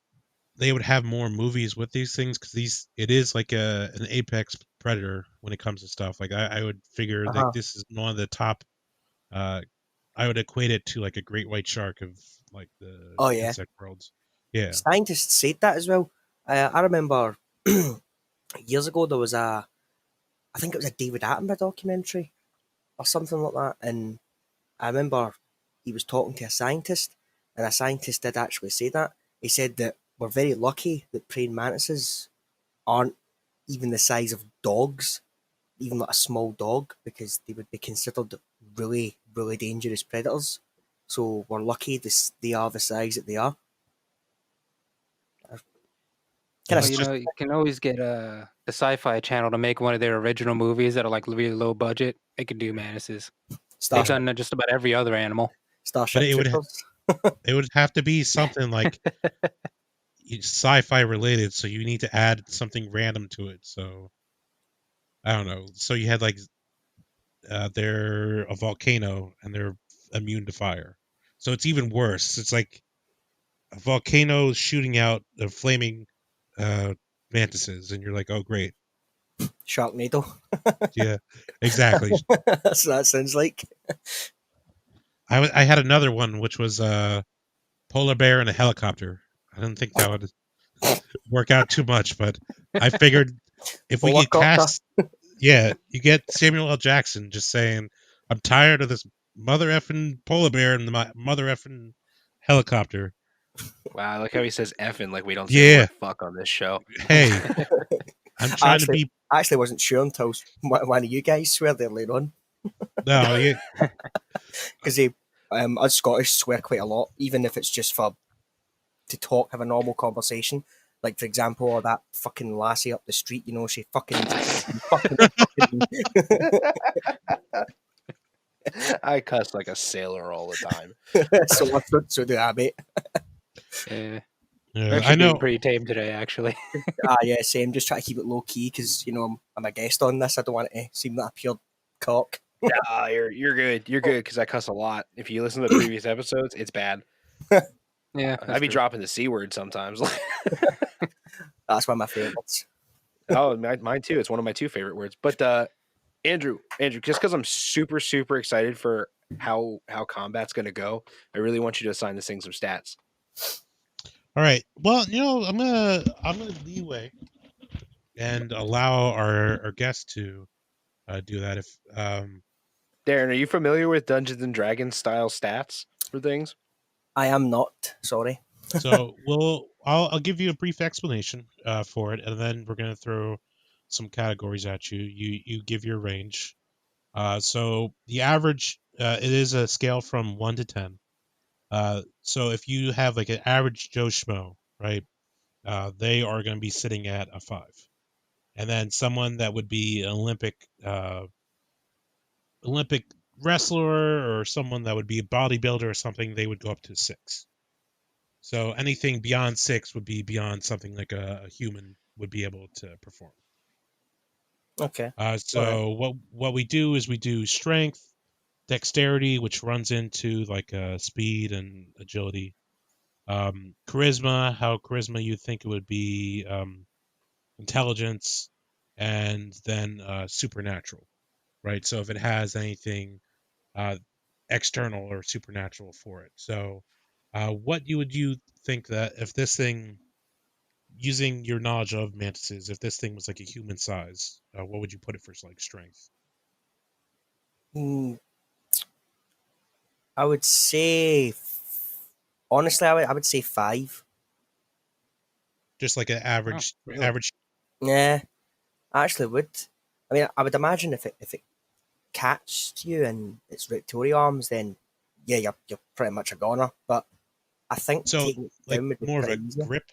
they would have more movies with these things, because it is like an apex predator when it comes to stuff. Like I would figure that this is one of the top. I would equate it to like a great white shark of like the insect worlds. Yeah, scientists said that as well. I remember years ago there was I think it was a David Attenborough documentary or something like that, and I remember he was talking to a scientist, and a scientist did actually say that. He said that we're very lucky that praying mantises aren't even the size of dogs, even like a small dog, because they would be considered really, really dangerous predators. So we're lucky they are the size that they are. You can always get the Sci-Fi Channel to make one of their original movies that are like really low budget. They could do mantises. They've done just about every other animal. Starship Troopers. It would have to be something like sci-fi related, so you need to add something random to it. So I don't know. So you had like they're a volcano and they're immune to fire. So it's even worse. It's like a volcano shooting out the flaming mantises, and you're like, oh great, Sharknado. Yeah, exactly. That's what that sounds like. I had another one, which was polar bear in a helicopter. I didn't think that would work out too much, but I figured if we could cast, you get Samuel L. Jackson just saying, "I'm tired of this mother effing polar bear and my mother effing helicopter." Wow, I like how he says effing like we don't say the word fuck on this show. Hey, I'm trying to be. I actually wasn't sure until one of you guys swear there later on. No, yeah. Because us Scottish swear quite a lot, even if it's just to talk, have a normal conversation. Like, for example, that fucking lassie up the street, she fucking. I cuss like a sailor all the time. so do I, mate. Yeah. I know. Pretty tame today, actually. Yeah, same. Just try to keep it low key because I'm a guest on this. I don't want it to seem that I appeared Cock. Nah, you're good. You're good because I cuss a lot. If you listen to the previous episodes, it's bad. Yeah, I'd be dropping the C word sometimes. That's one of my favorites. Oh, mine too. It's one of my 2 favorite words. But Andrew, just because I'm super, super excited for how combat's gonna go, I really want you to assign this thing some stats. All right. Well, I'm gonna leeway and allow our guest to do that. If Darren, are you familiar with Dungeons and Dragons style stats for things? I am not. Sorry. so, I'll give you a brief explanation for it, and then we're gonna throw some categories at you. You give your range. So the average, it is a scale from 1 to 10. So if you have like an average Joe Schmo, right, they are going to be sitting at a 5. And then someone that would be an Olympic wrestler, or someone that would be a bodybuilder or something, they would go up to 6. So anything beyond 6 would be beyond something like a human would be able to perform. Okay. So what we do is we do strength, dexterity, which runs into like speed and agility. Charisma, how charisma you think it would be, intelligence, and then supernatural, right? So if it has anything external or supernatural for it. So what would you think that if this thing, using your knowledge of mantises, if this thing was like a human size, what would you put it for like strength? I would say, honestly, I would say 5. Just like an average, really? average. Yeah, I actually would. I mean, I would imagine if it catches you in its reptilian arms, then yeah, you're pretty much a goner. But I think So taking it like down would be more of a pretty easy. grip,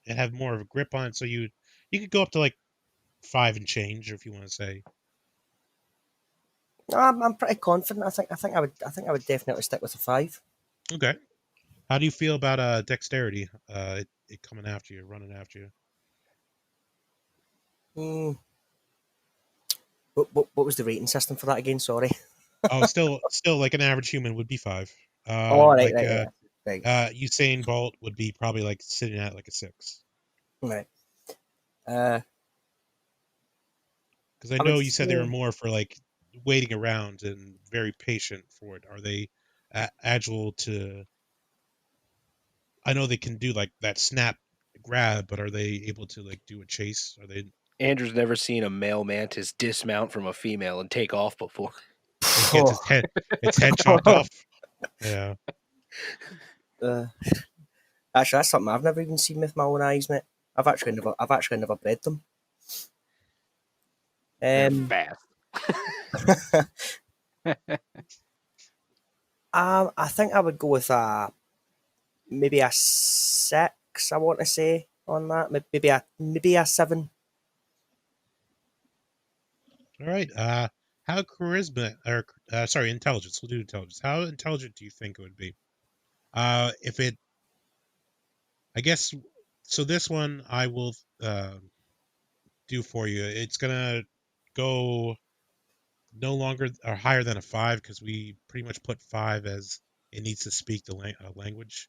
and have more of a grip on it. So you could go up to like 5 and change, if you want to say. No, I'm pretty confident. I think I would definitely stick with a 5. Okay. How do you feel about dexterity? It coming after you, running after you. What was the rating system for that again? Sorry. Oh, still like an average human would be 5. Oh, right, Like right, right, Usain Bolt would be probably like sitting at like a 6. right. Because I I know would you said they were say, more for like waiting around and very patient for it. Are they agile to? I know they can do like that snap grab, but are they able to like do a chase? Are they? Andrew's never seen a male mantis dismount from a female and take off before. It gets its head chopped off. Yeah. Actually, that's something I've never even seen with my own eyes, mate. I've actually never bred them. They're fast. I think I would go with maybe a 6. I want to say on that, maybe a 7. All right. How charisma or intelligence? We'll do intelligence. How intelligent do you think it would be? If it, I guess. So this one I will do for you. It's gonna go no longer or higher than a 5, because we pretty much put 5 as it needs to speak the language.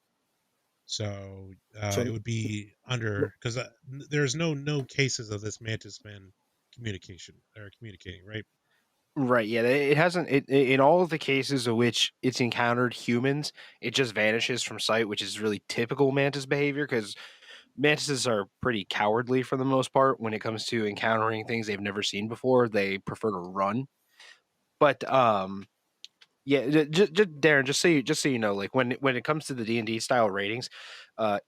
So So it would be under, because there's no cases of this Mantis Man communicating, right? Right, yeah, it hasn't. In all of the cases in which it's encountered humans, it just vanishes from sight, which is really typical mantis behavior because mantises are pretty cowardly for the most part when it comes to encountering things they've never seen before. They prefer to run. But yeah, just Darren, just so you know, like when it comes to the D&D style ratings,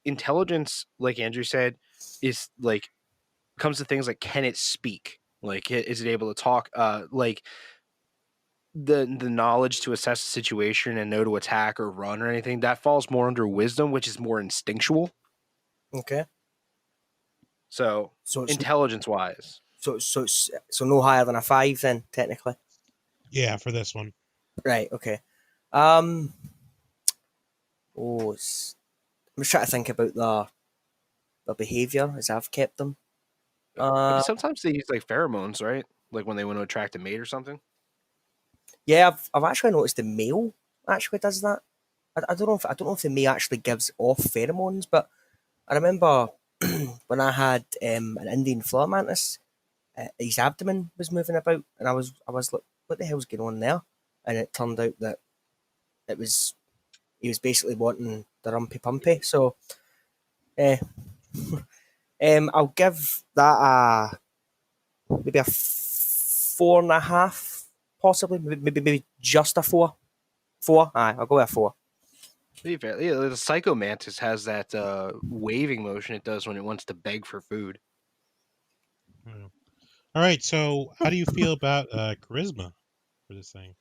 intelligence, like Andrew said, is like comes to things like can it speak? Like is it able to talk? Like the knowledge to assess the situation and know to attack or run or anything, that falls more under wisdom, which is more instinctual. okay. So So it's intelligence wise, so no higher than a 5 then technically. Yeah, for this one. Right. Okay. Um. I'm just trying to think about the behavior as I've kept them. I mean, sometimes they use like pheromones, right? Like when they want to attract a mate or something. Yeah, I've actually noticed the male actually does that. I don't know if the male actually gives off pheromones, but I remember when I had an Indian fleur mantis, his abdomen was moving about, and I was like, what the hell's going on there? And it turned out that he was basically wanting the rumpy pumpy. So, I'll give that maybe a 4.5, possibly maybe just a 4. 4. I'll go with a 4. To be fair, yeah, the psycho mantis has that waving motion it does when it wants to beg for food. All right, so how do you feel about charisma for this thing?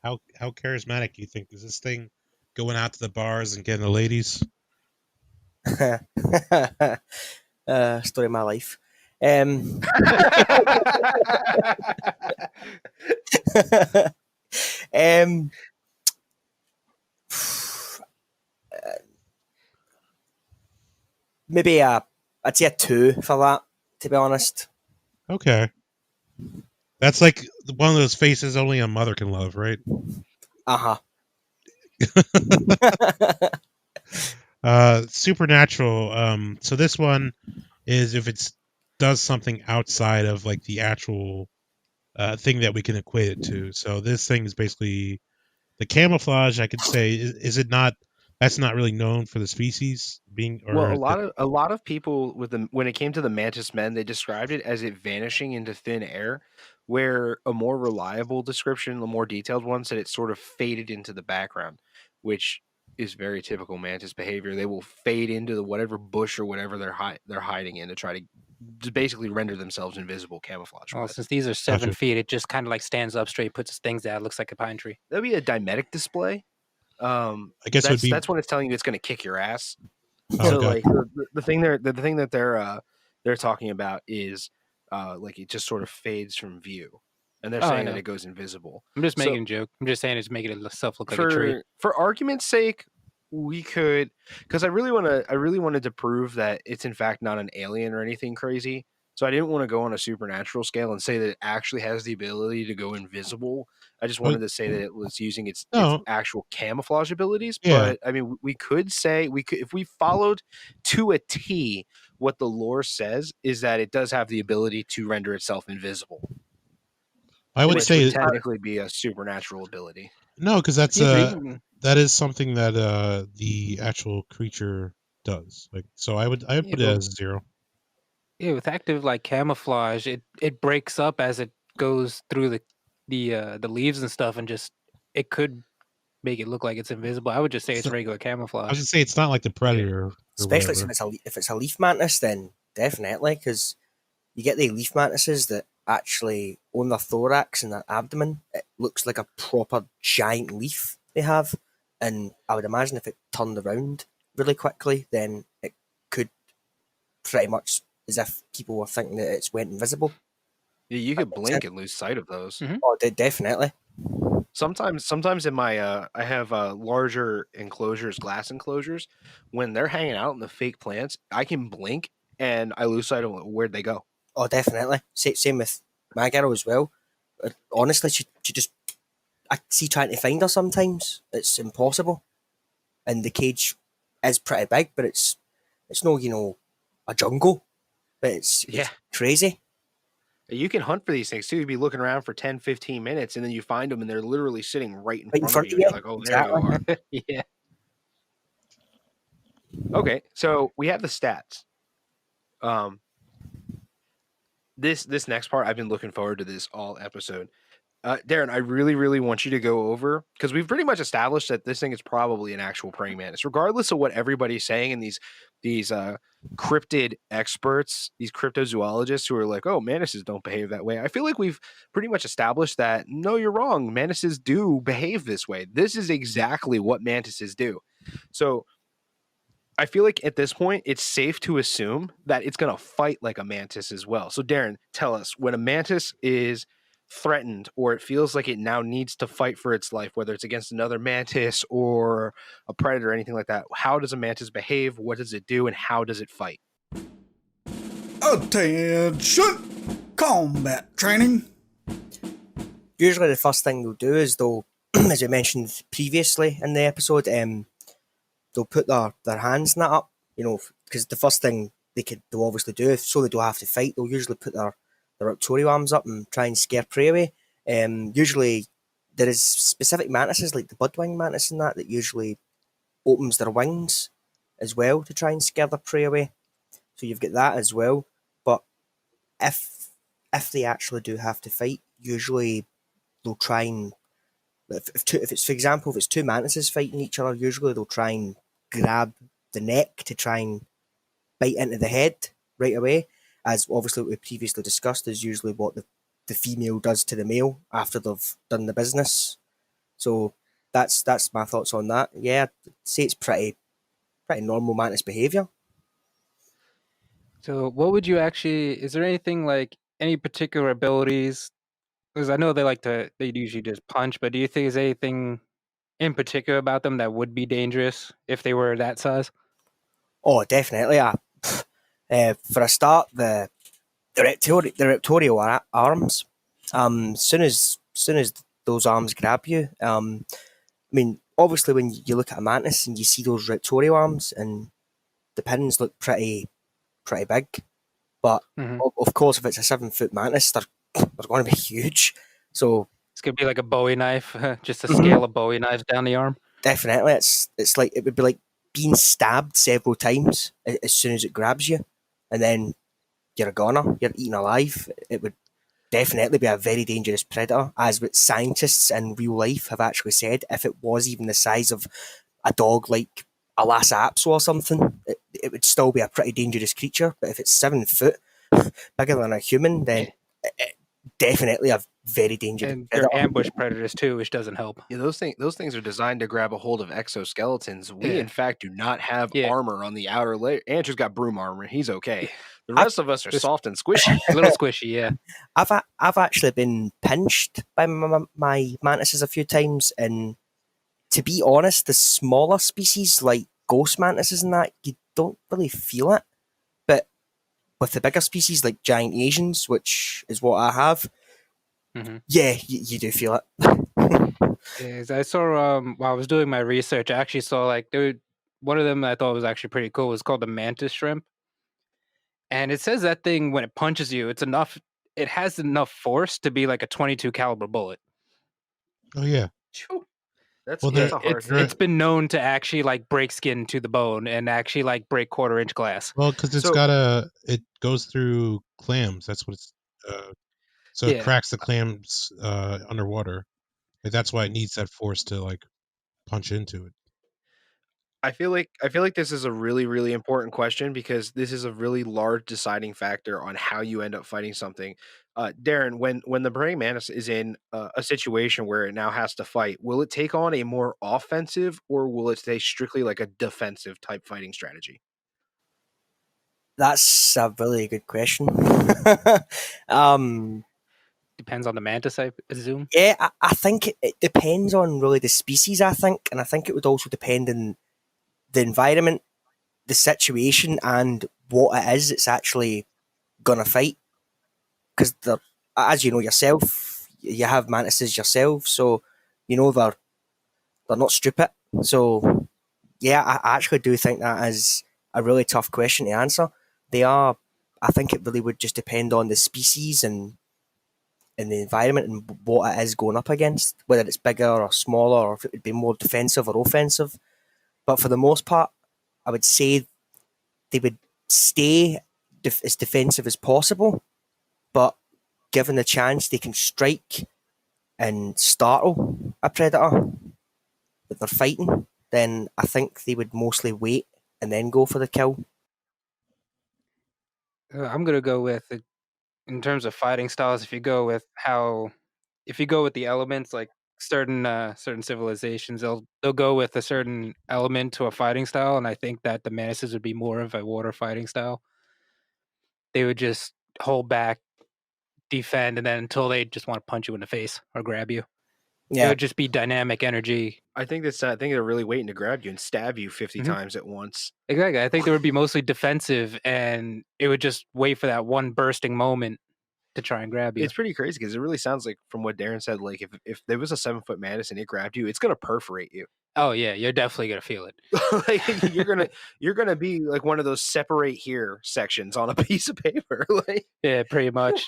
How charismatic do you think is this thing? Going out to the bars and getting the ladies? Story of my life. Maybe I'd say a 2 for that, to be honest. Okay. That's like one of those faces only a mother can love, right? Uh-huh. Supernatural. So this one is if it does something outside of like the actual thing that we can equate it to. So this thing is basically the camouflage. I could say is it not? That's not really known for the species being. Or well, a lot of people when it came to the Mantis Men, they described it as it vanishing into thin air. Where a more reliable description, the more detailed one, said it sort of faded into the background, which is very typical mantis behavior. They will fade into whatever bush or whatever they're hiding in to try to basically render themselves invisible, camouflage. Well, since these are 7 feet, it just kind of like stands up straight, puts its things out, looks like a pine tree. That'd be a dimetic display. I guess that's when it's telling you it's going to kick your ass. Oh, so okay. like the thing that they're talking about is like it just sort of fades from view, and they're saying that it goes invisible. I'm just making a joke. I'm just saying it's making itself look like a tree. For argument's sake, we could, because I really wanted to prove that it's in fact not an alien or anything crazy. So I didn't want to go on a supernatural scale and say that it actually has the ability to go invisible. I just wanted to say that it was using its actual camouflage abilities. Yeah. But I mean, we could say if we followed to a T what the lore says is that it does have the ability to render itself invisible. I would say would technically be a supernatural ability. No, because that's that is something that the actual creature does. Like, so I would put it as 0. Yeah, with active like camouflage, it breaks up as it goes through the leaves and stuff, and just it could make it look like it's invisible. I would just say it's regular camouflage. I was gonna say it's not like the predator, especially if it's a leaf mantis, then definitely, because you get the leaf mantises that actually on their thorax and their abdomen, it looks like a proper giant leaf they have, and I would imagine if it turned around really quickly, then it could pretty much as if people were thinking that it's went invisible. Yeah, you could blink and lose sight of those. Mm-hmm. Oh, definitely. Sometimes in my I have larger enclosures, glass enclosures. When they're hanging out in the fake plants, I can blink and I lose sight of where'd they go. Oh, definitely. Same with my girl as well. Honestly, she just, I see trying to find her sometimes. It's impossible. And the cage is pretty big, but it's no, a jungle. But it's crazy. You can hunt for these things too. You'd be looking around for 10, 15 minutes, and then you find them, and they're literally sitting right in front of you. You're like, oh, exactly. There you are. Yeah. Okay, so we have the stats. This next part, I've been looking forward to this all episode. Darren, I really, really want you to go over, because we've pretty much established that this thing is probably an actual praying mantis, regardless of what everybody's saying. And these cryptid experts, these cryptozoologists who are like, oh, mantises don't behave that way. I feel like we've pretty much established that, no, you're wrong. Mantises do behave this way. This is exactly what mantises do. So I feel like at this point, it's safe to assume that it's going to fight like a mantis as well. So Darren, tell us, when a mantis is threatened or it feels like it now needs to fight for its life, whether it's against another mantis or a predator or anything like that, how does a mantis behave? What does it do? And how does it fight? Attention! Combat training! usually the first thing they'll do is they'll, as we mentioned previously in the episode, they'll put their hands in that up, because the first thing they'll obviously do, so they don't have to fight, they'll usually put their raptorial arms up and try and scare prey away. Usually there is specific mantises, like the budwing mantis and that usually opens their wings as well to try and scare the prey away. So you've got that as well. But if they actually do have to fight, usually they'll try and, if it's, for example, if it's two mantises fighting each other, usually they'll try and grab the neck to try and bite into the head right away, as obviously what we previously discussed is usually what the female does to the male after they've done the business. So that's my thoughts on that. Yeah, I'd say it's pretty normal mantis behaviour. So what would you actually, is there anything like any particular abilities? Because I know they usually just punch, but do you think there's anything in particular about them that would be dangerous if they were that size? Oh, definitely. For a start, the raptorial arms. Soon as those arms grab you, I mean, obviously when you look at a mantis and you see those raptorial arms, and the pins look pretty big, but of course, if it's a 7-foot mantis, they're going to be huge. So it's gonna be like a Bowie knife, just a scale of Bowie knives down the arm. Definitely, it's like, it would be like being stabbed several times as soon as it grabs you, and then you're a goner, you're eaten alive. It would definitely be a very dangerous predator, as what scientists in real life have actually said. If it was even the size of a dog like a Lhasa Apso or something, it would still be a pretty dangerous creature. But if it's 7 foot, bigger than a human, then definitely a very dangerous And predator. they're ambush predators too, which doesn't help. Yeah, those things are designed to grab a hold of exoskeletons. We, in fact, do not have armor on the outer layer. Andrew's got broom armor. He's okay. The rest of us are soft and squishy. A little squishy, yeah. I've actually been pinched by my mantises a few times, and to be honest, the smaller species like ghost mantises and that, you don't really feel it. But with the bigger species like giant Asians, which is what I have, yeah, you do feel it. Yes, I saw while I was doing my research, I actually saw one of them that I thought was actually pretty cool was called the mantis shrimp. And it says that thing, when it punches you, it has enough force to be like a 22 caliber bullet. Oh yeah. That's a hard hit. It's been known to actually like break skin to the bone and actually like break 1/4-inch glass. Well, because it goes through clams. That's what it's. So it cracks the clams underwater. And that's why it needs that force to like punch into it. I feel like this is a really, really important question, because this is a really large deciding factor on how you end up fighting something. Darren, when the praying mantis is in a situation where it now has to fight, will it take on a more offensive, or will it stay strictly like a defensive type fighting strategy? That's a really good question. Depends on the mantis, I assume. Yeah, I think it depends on really the species, I think. And I think it would also depend on the environment, the situation, and what it is it's actually going to fight. Because, as you know yourself, you have mantises yourself, so you know they're not stupid. So, yeah, I actually do think that is a really tough question to answer. I think it really would just depend on the species and the environment and what it is going up against, whether it's bigger or smaller, or if it would be more defensive or offensive. But for the most part, I would say they would stay as defensive as possible, but given the chance, they can strike and startle a predator that they're fighting, then I think they would mostly wait and then go for the kill. I'm going to go with it in terms of fighting styles. If you go with the elements, like certain civilizations, they'll go with a certain element to a fighting style, and I think that the mantises would be more of a water fighting style. They would just hold back, defend, and then until they just want to punch you in the face or grab you. It would just be dynamic energy. I think they're really waiting to grab you and stab you 50 times at once. Exactly. I think they would be mostly defensive, and it would just wait for that one bursting moment to try and grab you. It's pretty crazy because it really sounds like, from what Darren said, like if there was a 7-foot mantis and it grabbed you, it's gonna perforate you. Oh yeah, you're definitely gonna feel it. Like you're gonna be like one of those separate here sections on a piece of paper. Like, Yeah, pretty much.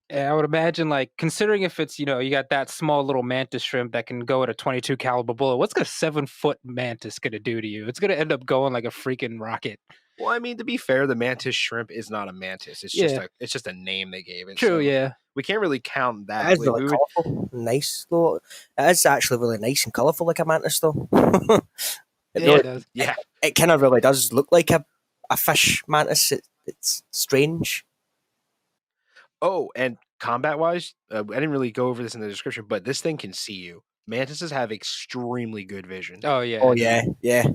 And I would imagine, like, considering if it's, you got that small little mantis shrimp that can go at a 22 caliber bullet, what's a 7-foot mantis gonna do to you? It's gonna end up going like a freaking rocket. well, I mean, to be fair, the mantis shrimp is not a mantis. It's just a name they gave it. True, so yeah. we can't really count that. It is really colourful, nice though. It is actually really nice and colourful, like a mantis, though. It does. Yeah, It kind of really does look like a fish mantis. It's strange. Oh, and combat-wise, I didn't really go over this in the description, but this thing can see you. Mantises have extremely good vision. Oh yeah. Oh yeah, yeah.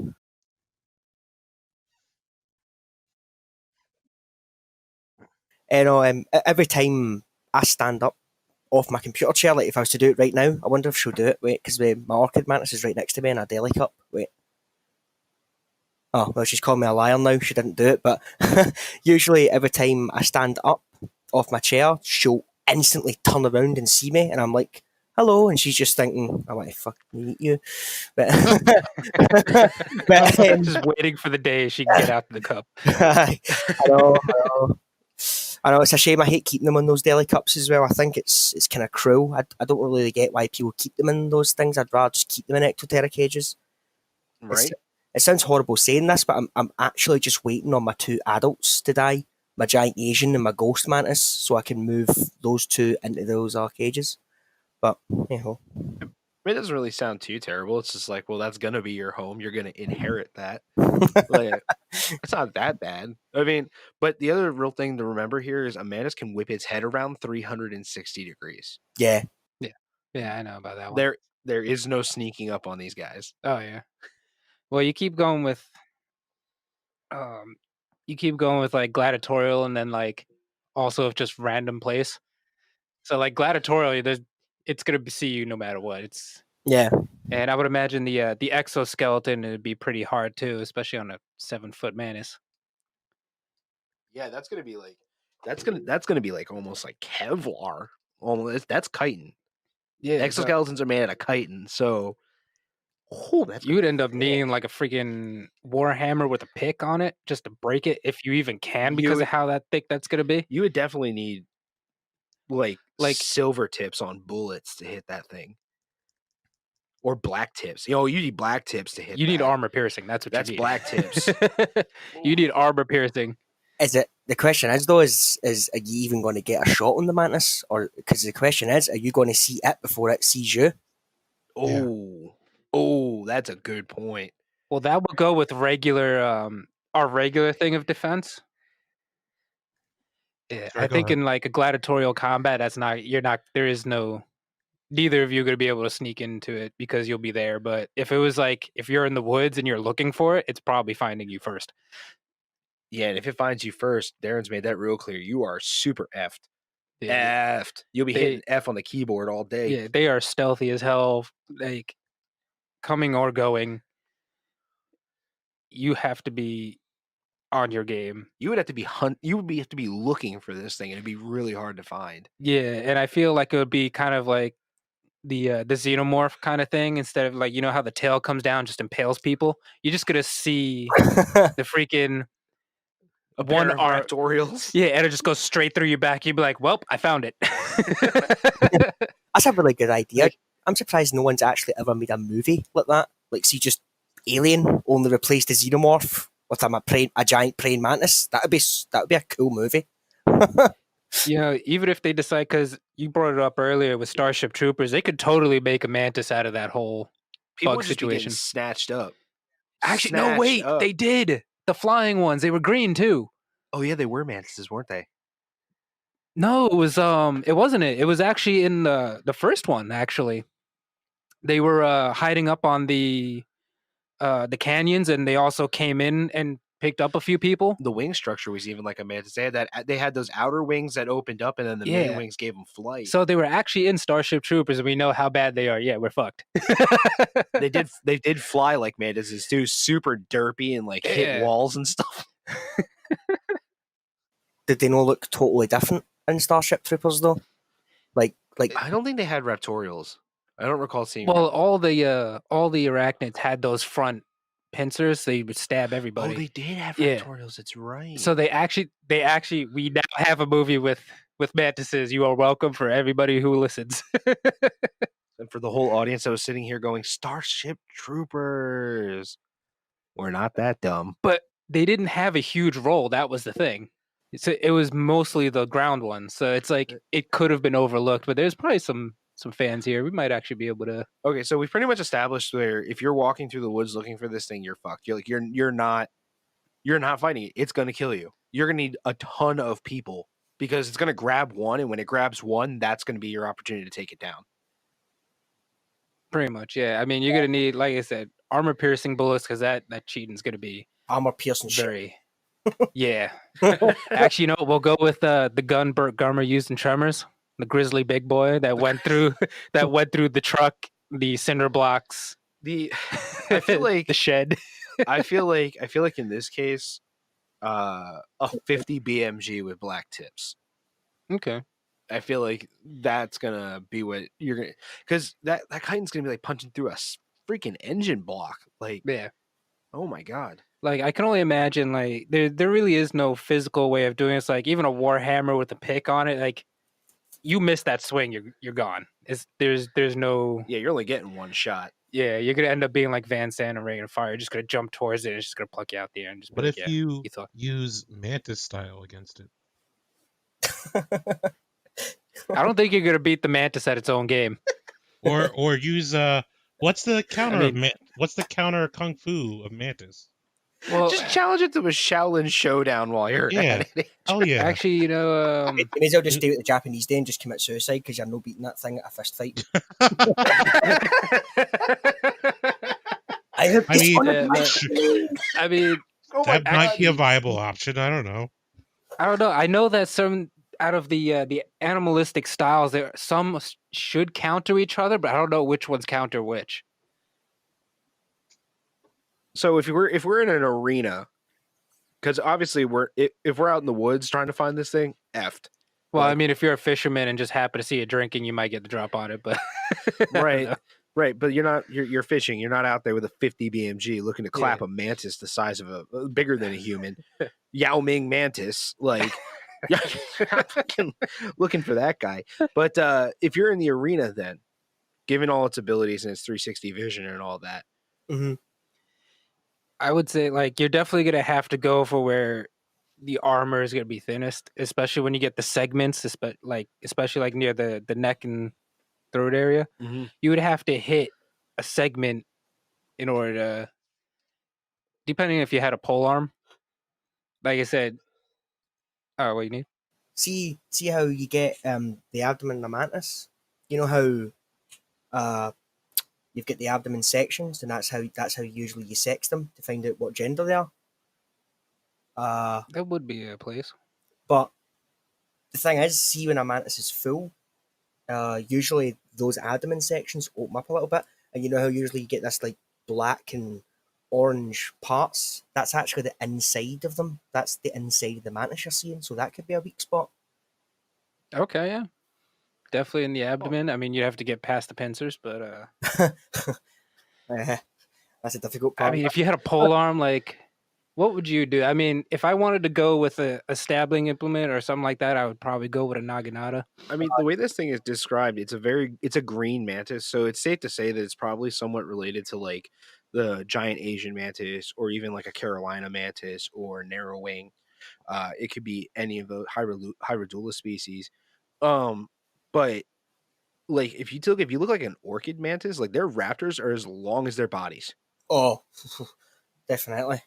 Every time I stand up off my computer chair, like if I was to do it right now, I wonder if she'll do it. Wait, because my orchid mantis is right next to me in a deli cup. Wait. Oh, well, she's calling me a liar now. She didn't do it, but usually every time I stand up off my chair, she'll instantly turn around and see me, and I'm like, hello, and she's just thinking, I want to fucking eat you. But, Just waiting for the day she can get out of the cup. I know, it's a shame. I hate keeping them in those deli cups as well. I think it's kind of cruel. I don't really get why people keep them in those things. I'd rather just keep them in ectoterra cages. Right? It sounds horrible saying this, but I'm actually just waiting on my 2 adults to die, my giant Asian and my ghost mantis, so I can move those 2 into those cages. But, It doesn't really sound too terrible. It's just like, well, that's going to be your home. You're going to inherit that. Like, it's not that bad. I mean, but the other real thing to remember here is a mantis can whip its head around 360 degrees. yeah. Yeah, I know about that one. There is no sneaking up on these guys. Oh yeah. Well, you keep going with like gladiatorial, and then like also of just random place. So like gladiatorial, it's gonna see you no matter what. Yeah. And I would imagine the exoskeleton would be pretty hard too, especially on a 7-foot mantis. Yeah, that's going to be like almost like Kevlar. Almost, that's chitin. Yeah, Exoskeletons are made out of chitin, so that's you would end up needing like a freaking warhammer with a pick on it just to break it, if you even can, because of how that thick that's gonna be. You would definitely need like silver tips on bullets to hit that thing, or black tips. You need black tips to hit. You need armor piercing. That's what That's you need. black tips. You need armor piercing. The question is though, is are you even going to get a shot on the mantis, or because the question is, are you going to see it before it sees you? Oh, that's a good point. Well, that will go with our regular thing of defense. Yeah, Sorry, I go think ahead. in like a gladiatorial combat, there is no, neither of you are going to be able to sneak into it because you'll be there. But if it was like, if you're in the woods and you're looking for it, it's probably finding you first. Yeah, and if it finds you first, Darren's made that real clear. You are super effed. Yeah, Effed. You'll be hitting F on the keyboard all day. yeah, they are stealthy as hell. Like, coming or going, you have to be on your game. You would have to be have to be looking for this thing, and it'd be really hard to find. Yeah, and I feel like it would be kind of like the xenomorph kind of thing. Instead of like, how the tail comes down, just impales people. You're just gonna see the freaking one arm. Raptorials. Yeah, and it just goes straight through your back. You'd be like, "Well, I found it." That's a really good idea. I'm surprised no one's actually ever made a movie like that. Like, see, just Alien only replaced the xenomorph with a giant praying mantis. That would be a cool movie. Even if they decide, because you brought it up earlier with Starship Troopers, they could totally make a mantis out of that whole People bug would just be getting situation. snatched up. Actually, no, Snatched wait, up. they did. The flying ones, they were green too. Oh yeah, they were mantises, weren't they? No, it wasn't it. It was actually in the first one, actually. They were hiding up on the canyons, and they also came in and picked up a few people. The wing structure was even like a mantis. They had those outer wings that opened up, and then the main wings gave them flight. So they were actually in Starship Troopers, and we know how bad they are. Yeah, we're fucked. They did fly like mantises too, super derpy and like hit walls and stuff. did they not look totally different in Starship Troopers though? Like I don't think they had raptorials. I don't recall seeing. Well, all the arachnids had those front pincers. So you would stab everybody. Oh, they did have Yeah. raptorials. It's right. So they actually we now have a movie with mantises. You are welcome for everybody who listens. And for the whole audience that was sitting here going, Starship Troopers. We're not that dumb. But they didn't have a huge role. That was the thing. So it was mostly the ground ones. So it's like it could have been overlooked. But there's probably some fans here. We might actually be able to. Okay, so we've pretty much established where if you're walking through the woods looking for this thing, you're fucked. You're not fighting it. It's gonna kill you. You're gonna need a ton of people because it's gonna grab one, and when it grabs one, that's gonna be your opportunity to take it down. Pretty much, yeah. I mean, you're gonna need, like I said, armor piercing bullets because that cheating's gonna be armor piercing shit. very. Yeah. Actually, we'll go with the gun Burt Gummer used in Tremors, the grizzly big boy that went through the truck, the cinder blocks. I feel like the shed. I feel like in this case, a 50 BMG with black tips. Okay. I feel like that's gonna be what you're gonna, because that Chitin's gonna be like punching through a freaking engine block. Like, Yeah. Oh my god. Like I can only imagine. Like there really is no physical way of doing this. Like even a warhammer with a pick on it. Like you miss that swing, you're gone. There's no. Yeah, you're only getting one shot. Yeah, you're gonna end up being like Van Sant and Ring of Fire. You're just gonna jump towards it. And it's just gonna pluck you out there and just. What like, if you thought... use Mantis style against it? I don't think you're gonna beat the Mantis at its own game. Or use what's the counter? I mean, what's the counter kung fu of Mantis? Well, just challenge it to a Shaolin showdown while you're at it. Oh yeah. Actually, you may as well just stay with the Japanese day and just commit suicide because you're no beating that thing at a fist fight. I mean, oh that might be a viable option. I don't know. I know that some out of the animalistic styles, there some should counter each other, but I don't know which ones counter which. So if we're in an arena, because obviously if we're out in the woods trying to find this thing, effed. Well, I mean, if you're a fisherman and just happen to see it drinking, you might get the drop on it, but right. But you're fishing. You're not out there with a 50 BMG looking to clap a mantis the size of a bigger than a human, Yao Ming mantis. Like, you're not fucking looking for that guy. But if you're in the arena, then given all its abilities and its 360 vision and all that. Mm-hmm. I would say like you're definitely gonna have to go for where the armor is gonna be thinnest, especially when you get the segments, especially like near the neck and throat area. Mm-hmm. You would have to hit a segment in order to, depending if you had a pole arm. Like I said, what you need? See how you get the abdomen in the mantis. You know how you've got the abdomen sections, and that's how usually you sex them to find out what gender they are. That would be a place. But the thing is, see when a mantis is full, usually those abdomen sections open up a little bit, and you know how usually you get this like black and orange parts? That's actually the inside of them. That's the inside of the mantis you're seeing, so that could be a weak spot. Okay, yeah. Definitely in the abdomen. I mean, you have to get past the pincers, but that's a difficult part. I mean, if you had a pole arm, like, what would you do? I mean, if I wanted to go with a stabbing implement or something like that, I would probably go with a naginata. I mean, the way this thing is described, it's a green mantis, so it's safe to say that it's probably somewhat related to like the giant Asian mantis or even like a Carolina mantis or narrow wing. It could be any of the Hybridula species. But like if you look like an orchid mantis, like their raptors are as long as their bodies. Oh, definitely.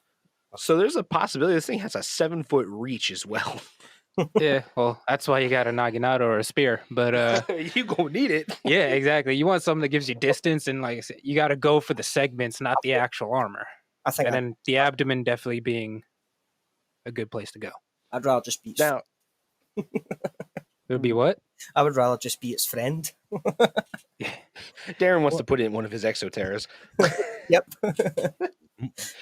So there's a possibility this thing has a 7-foot reach as well. Yeah, well, that's why you got a naginata or a spear. But you gonna need it. Yeah, exactly. You want something that gives you distance, and like I said, you got to go for the segments, not the actual armor. I think, and then the abdomen definitely being a good place to go. I'd rather just be now. It would be what? I would rather just be its friend. Darren wants to put it in one of his exoterras. Yep.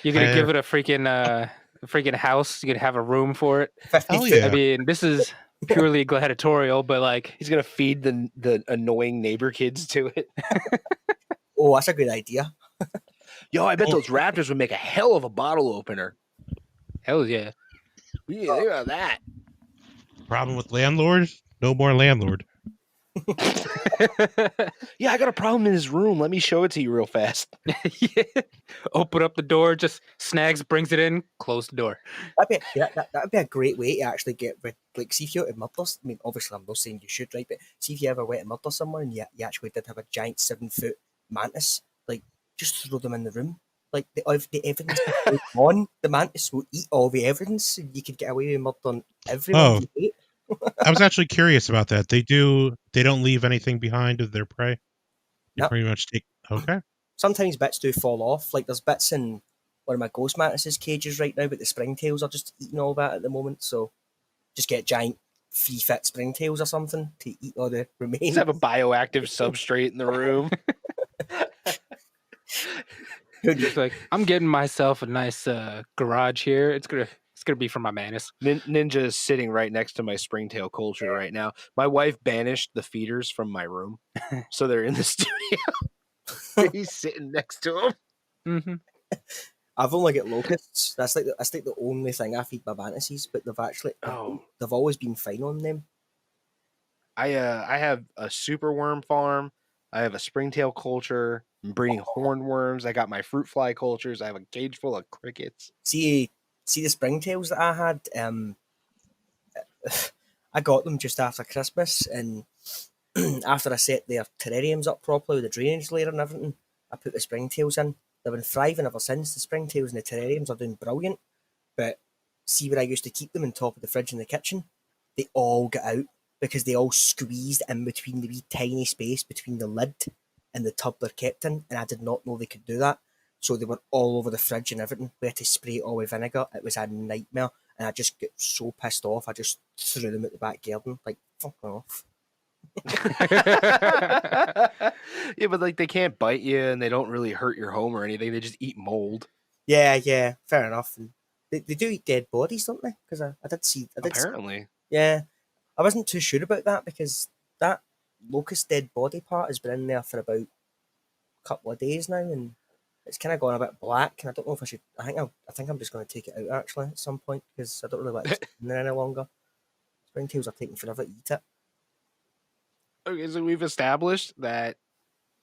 You're gonna give it a freaking freaking house. You could have a room for it. 50 Hell foot. yeah. I mean, this is purely gladiatorial, but like, He's gonna feed the annoying neighbor kids to it. Oh, that's a good idea. Yo, I bet those raptors would make a hell of a bottle opener. hell yeah. Yeah, think about that. Problem with landlords? No more landlord. Yeah, I got a problem in his room. Let me show it to you real fast. Yeah. Open up the door, just snags, brings it in, close the door. That'd be a great way to actually get rid. Like, see if you were to murder. I mean, obviously, I'm not saying you should, right? But see if you ever went to murder someone and you actually did have a giant 7-foot mantis. Like, just throw them in the room. Like, the evidence is on, the mantis will eat all the evidence. And you could get away with murdering everyone Oh. you hate. I was actually curious about that. They don't leave anything behind of their prey. You Nope. pretty much take. Okay. Sometimes bits do fall off. Like, there's bits in one of my ghost mantises cages right now, but the springtails are just eating all that at the moment. So just get giant 3-foot springtails or something to eat all the remains. Just have a bioactive substrate in the room. It's like, I'm getting myself a nice garage here. It's gonna be for my mantis. Ninja is sitting right next to my springtail culture right now. My wife banished the feeders from my room, so they're in the studio. He's sitting next to him. Mm-hmm. I've only got locusts. That's like the only thing I feed my fantasies, but they've always been fine on them. I have a super worm farm. I have a springtail culture. I'm breeding hornworms. I got my fruit fly cultures. I have a cage full of crickets. See the springtails that I had. I got them just after Christmas, and after I set their terrariums up properly with the drainage layer and everything, I put the springtails in. They've been thriving ever since. The springtails and the terrariums are doing brilliant. But see where I used to keep them on top of the fridge in the kitchen? They all got out because they all squeezed in between the wee tiny space between the lid and the tub they're kept in, and I did not know they could do that. So they were all over the fridge and everything. We had to spray it all with vinegar. It was a nightmare, and I just got so pissed off. I just threw them at the back garden, like, fuck off. Yeah, but like they can't bite you and they don't really hurt your home or anything. They just eat mold. Yeah, fair enough. And they do eat dead bodies, don't they? Because I did see. Apparently. Yeah, I wasn't too sure about that because that locust dead body part has been in there for about a couple of days now, and it's kind of gone a bit black. And I don't know if I should. I think I'm just going to take it out actually at some point because I don't really like it in there any longer. Springtails are taking forever to eat it. Okay, so we've established that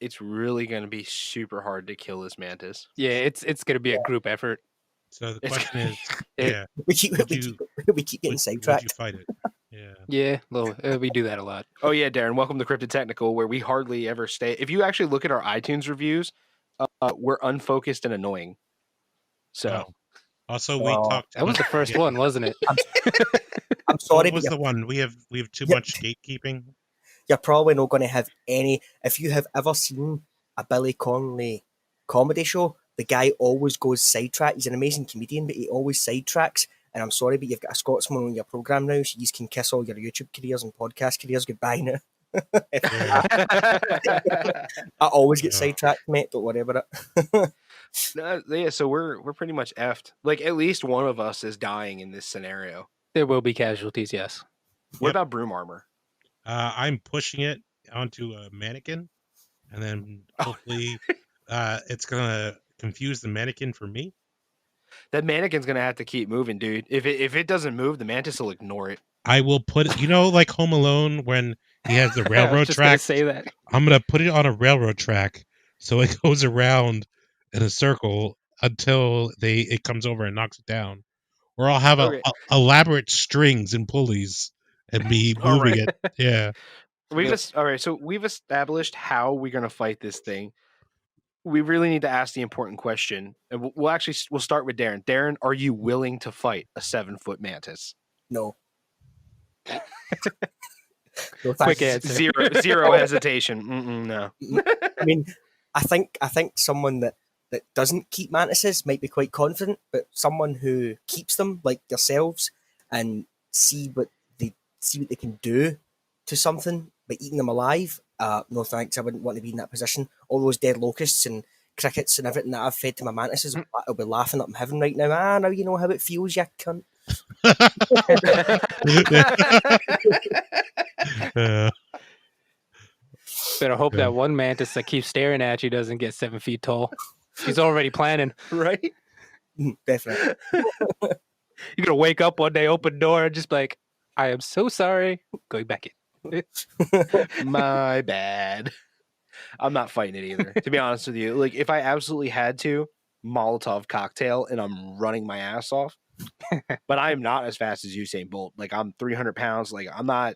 it's really going to be super hard to kill this mantis. Yeah, it's gonna be a group effort. So the It's- question is, it- yeah, We keep Would getting would you sidetracked. fight it? Yeah. Yeah, we do that a lot. Oh yeah, Darren, welcome to Cryptid Technical, where we hardly ever stay. If you actually look at our iTunes reviews, we're unfocused and annoying. So Oh. Also, we Well, talked. That was the first one, wasn't it? I'm sorry, What was but the one? We have too Yep. much gatekeeping. you're probably not going to have any. If you have ever seen a Billy Connolly comedy show, the guy always goes sidetrack. He's an amazing comedian, but he always sidetracks. And I'm sorry, but you've got a Scotsman on your program now, so you can kiss all your YouTube careers and podcast careers goodbye now. I always get Yeah. sidetracked, mate. Don't worry about it. yeah, so we're pretty much effed. Like at least one of us is dying in this scenario. There will be casualties, yes. What Yep. about broom armor? I'm pushing it onto a mannequin, and then hopefully, it's gonna confuse the mannequin for me. That mannequin's gonna have to keep moving, dude. If it doesn't move, the mantis will ignore it. I will put it. Like Home Alone when he has the I was railroad just gonna track. say that. I'm gonna put it on a railroad track so it goes around in a circle until it comes over and knocks it down. Or I'll have Okay. elaborate strings and pulleys and be All moving right. it. Yeah. All right, so we've established how we're gonna fight this thing. We really need to ask the important question, and we'll start with Darren. Darren, are you willing to fight a 7-foot mantis? No. No, Quick thanks. answer. Zero hesitation. No. I mean, I think someone that doesn't keep mantises might be quite confident, but someone who keeps them, like yourselves, and see what they can do to something by eating them alive. No thanks. I wouldn't want to be in that position. All those dead locusts and crickets and everything that I've fed to my mantises will be laughing up in heaven right now. Now you know how it feels, you cunt. Better hope Yeah. that one mantis that keeps staring at you doesn't get 7 feet tall. He's already planning. Right? Definitely. You're gonna wake up one day, open door, and just be like, I am so sorry. Going back in. My bad. I'm not fighting it either, to be honest with you. Like, if I absolutely had to, Molotov cocktail, and I'm running my ass off. But I am not as fast as Usain Bolt. Like, I'm 300 pounds. Like, I'm not.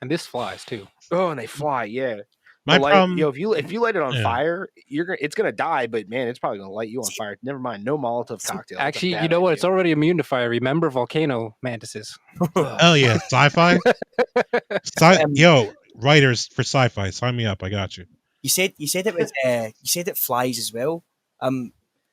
And this flies too. Oh, and they fly. Yeah. My But problem, if you light it on yeah. fire, it's gonna die. But man, it's probably gonna light you on fire. Never mind. No Molotov cocktail. That's a Actually, bad you know what? It's idea. already immune to fire. Remember volcano mantises. Oh yeah, sci-fi. Yo, writers for sci-fi, sign me up. I got you. You said it was you said it flies as well.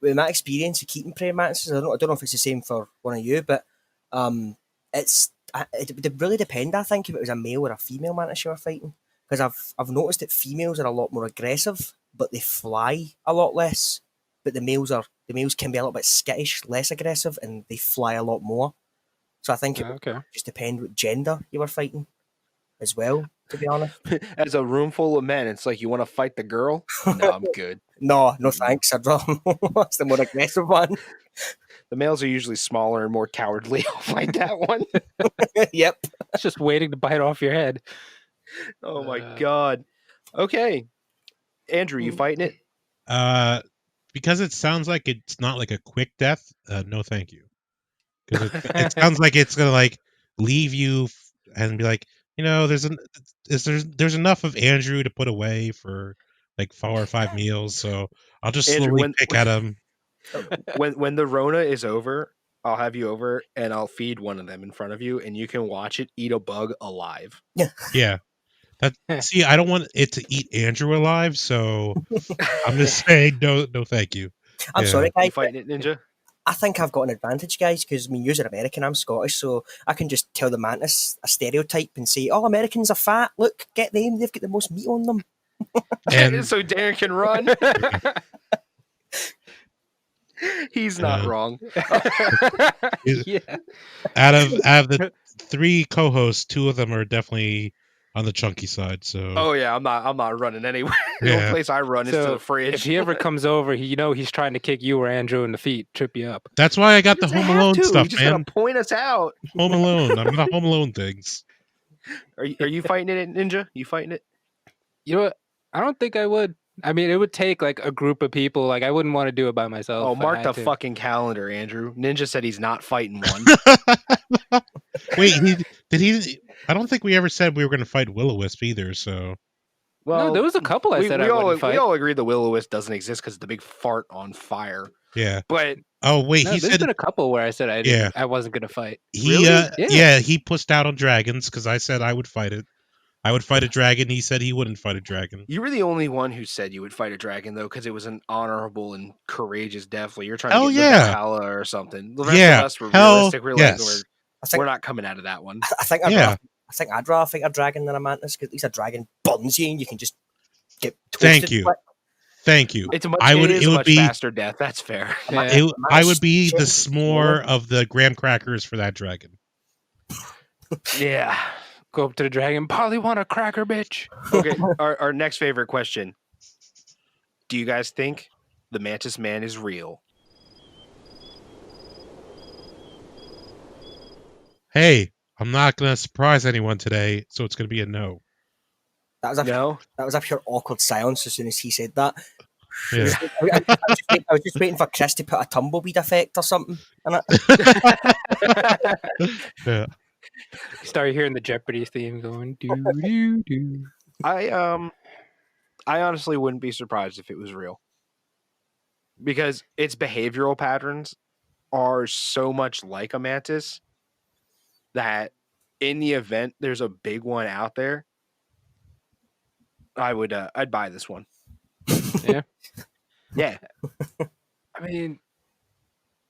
With my experience of keeping praying mantises, I don't know if it's the same for one of you, but it would really depend. I think if it was a male or a female mantis you were fighting, because I've noticed that females are a lot more aggressive, but they fly a lot less. But the males can be a little bit skittish, less aggressive, and they fly a lot more. So I think it would just depend what gender you were fighting as well, to be honest. As a room full of men, it's like, you want to fight the girl? No, I'm good. No thanks. I'd rather watch the more aggressive one. The males are usually smaller and more cowardly. I'll fight that one. Yep. It's just waiting to bite off your head. Oh my god. Okay, Andrew, you fighting it? Because it sounds like it's not like a quick death. No, thank you. Because it sounds like it's gonna like leave you and be like, there's enough of Andrew to put away for like 4 or 5 meals. So I'll just Andrew, slowly pick at him. When the Rona is over, I'll have you over and I'll feed one of them in front of you, and you can watch it eat a bug alive. Yeah. See, I don't want it to eat Andrew alive, so I'm just saying no, thank you. I'm sorry, guys. You fighting it, Ninja? I think I've got an advantage, guys, because you're American, I'm Scottish, so I can just tell the mantis a stereotype and say, "Oh, Americans are fat. Look, get them. They've got the most meat on them." And so Darren can run. He's not wrong. Yeah. Out of the 3 co-hosts, 2 of them are definitely on the chunky side. So Oh yeah, I'm not running anywhere. The only place I run is to the fridge. If he ever comes over, he's trying to kick you or Andrew in the feet, trip you up. That's why I got the Home Alone stuff, He's just man. gonna point us out. Home Alone. I'm not Home Alone things. Are you fighting it, Ninja? You fighting it? You know what? I don't think I would. I mean, it would take like a group of people. Like, I wouldn't want to do it by myself. Oh, if I mark had the to. fucking calendar, Andrew. Ninja said he's not fighting one. Wait, did he? I don't think we ever said we were going to fight Will-O-Wisp either. So, Well, no, there was a couple I said I wouldn't fight. We all agreed the Will-O-Wisp doesn't exist because it's the big fart on fire. yeah. But Oh wait, No, he there's said been a couple where I said I wasn't going to fight. he Really? he pushed out on dragons because I said I would fight it. I would fight a dragon. He said he wouldn't fight a dragon. you were the only one who said you would fight a dragon, though, because it was an honorable and courageous death. Like, you're trying to get the Valhalla or something. The rest of us were realistic. We're we're not coming out of that one. I think I'd rather fight a dragon than a mantis, because at least a dragon burns you and you can just get toasted. Thank you. It's a much, it would much be faster death. That's fair. Yeah. I would be the s'more of the graham crackers for that dragon. Yeah. Go up to the dragon. Polly want a cracker, bitch. Okay. Our next favorite question. Do you guys think the Mantis Man is real? Hey, I'm not going to surprise anyone today, so it's going to be a no. That was a pure awkward silence as soon as he said that. Yeah. I was just waiting for Chris to put a tumbleweed effect or something in it. Yeah. You start hearing the Jeopardy theme going do do do. I honestly wouldn't be surprised if it was real, because its behavioral patterns are so much like a mantis that in the event there's a big one out there, I'd buy this one. Yeah. Yeah. I mean,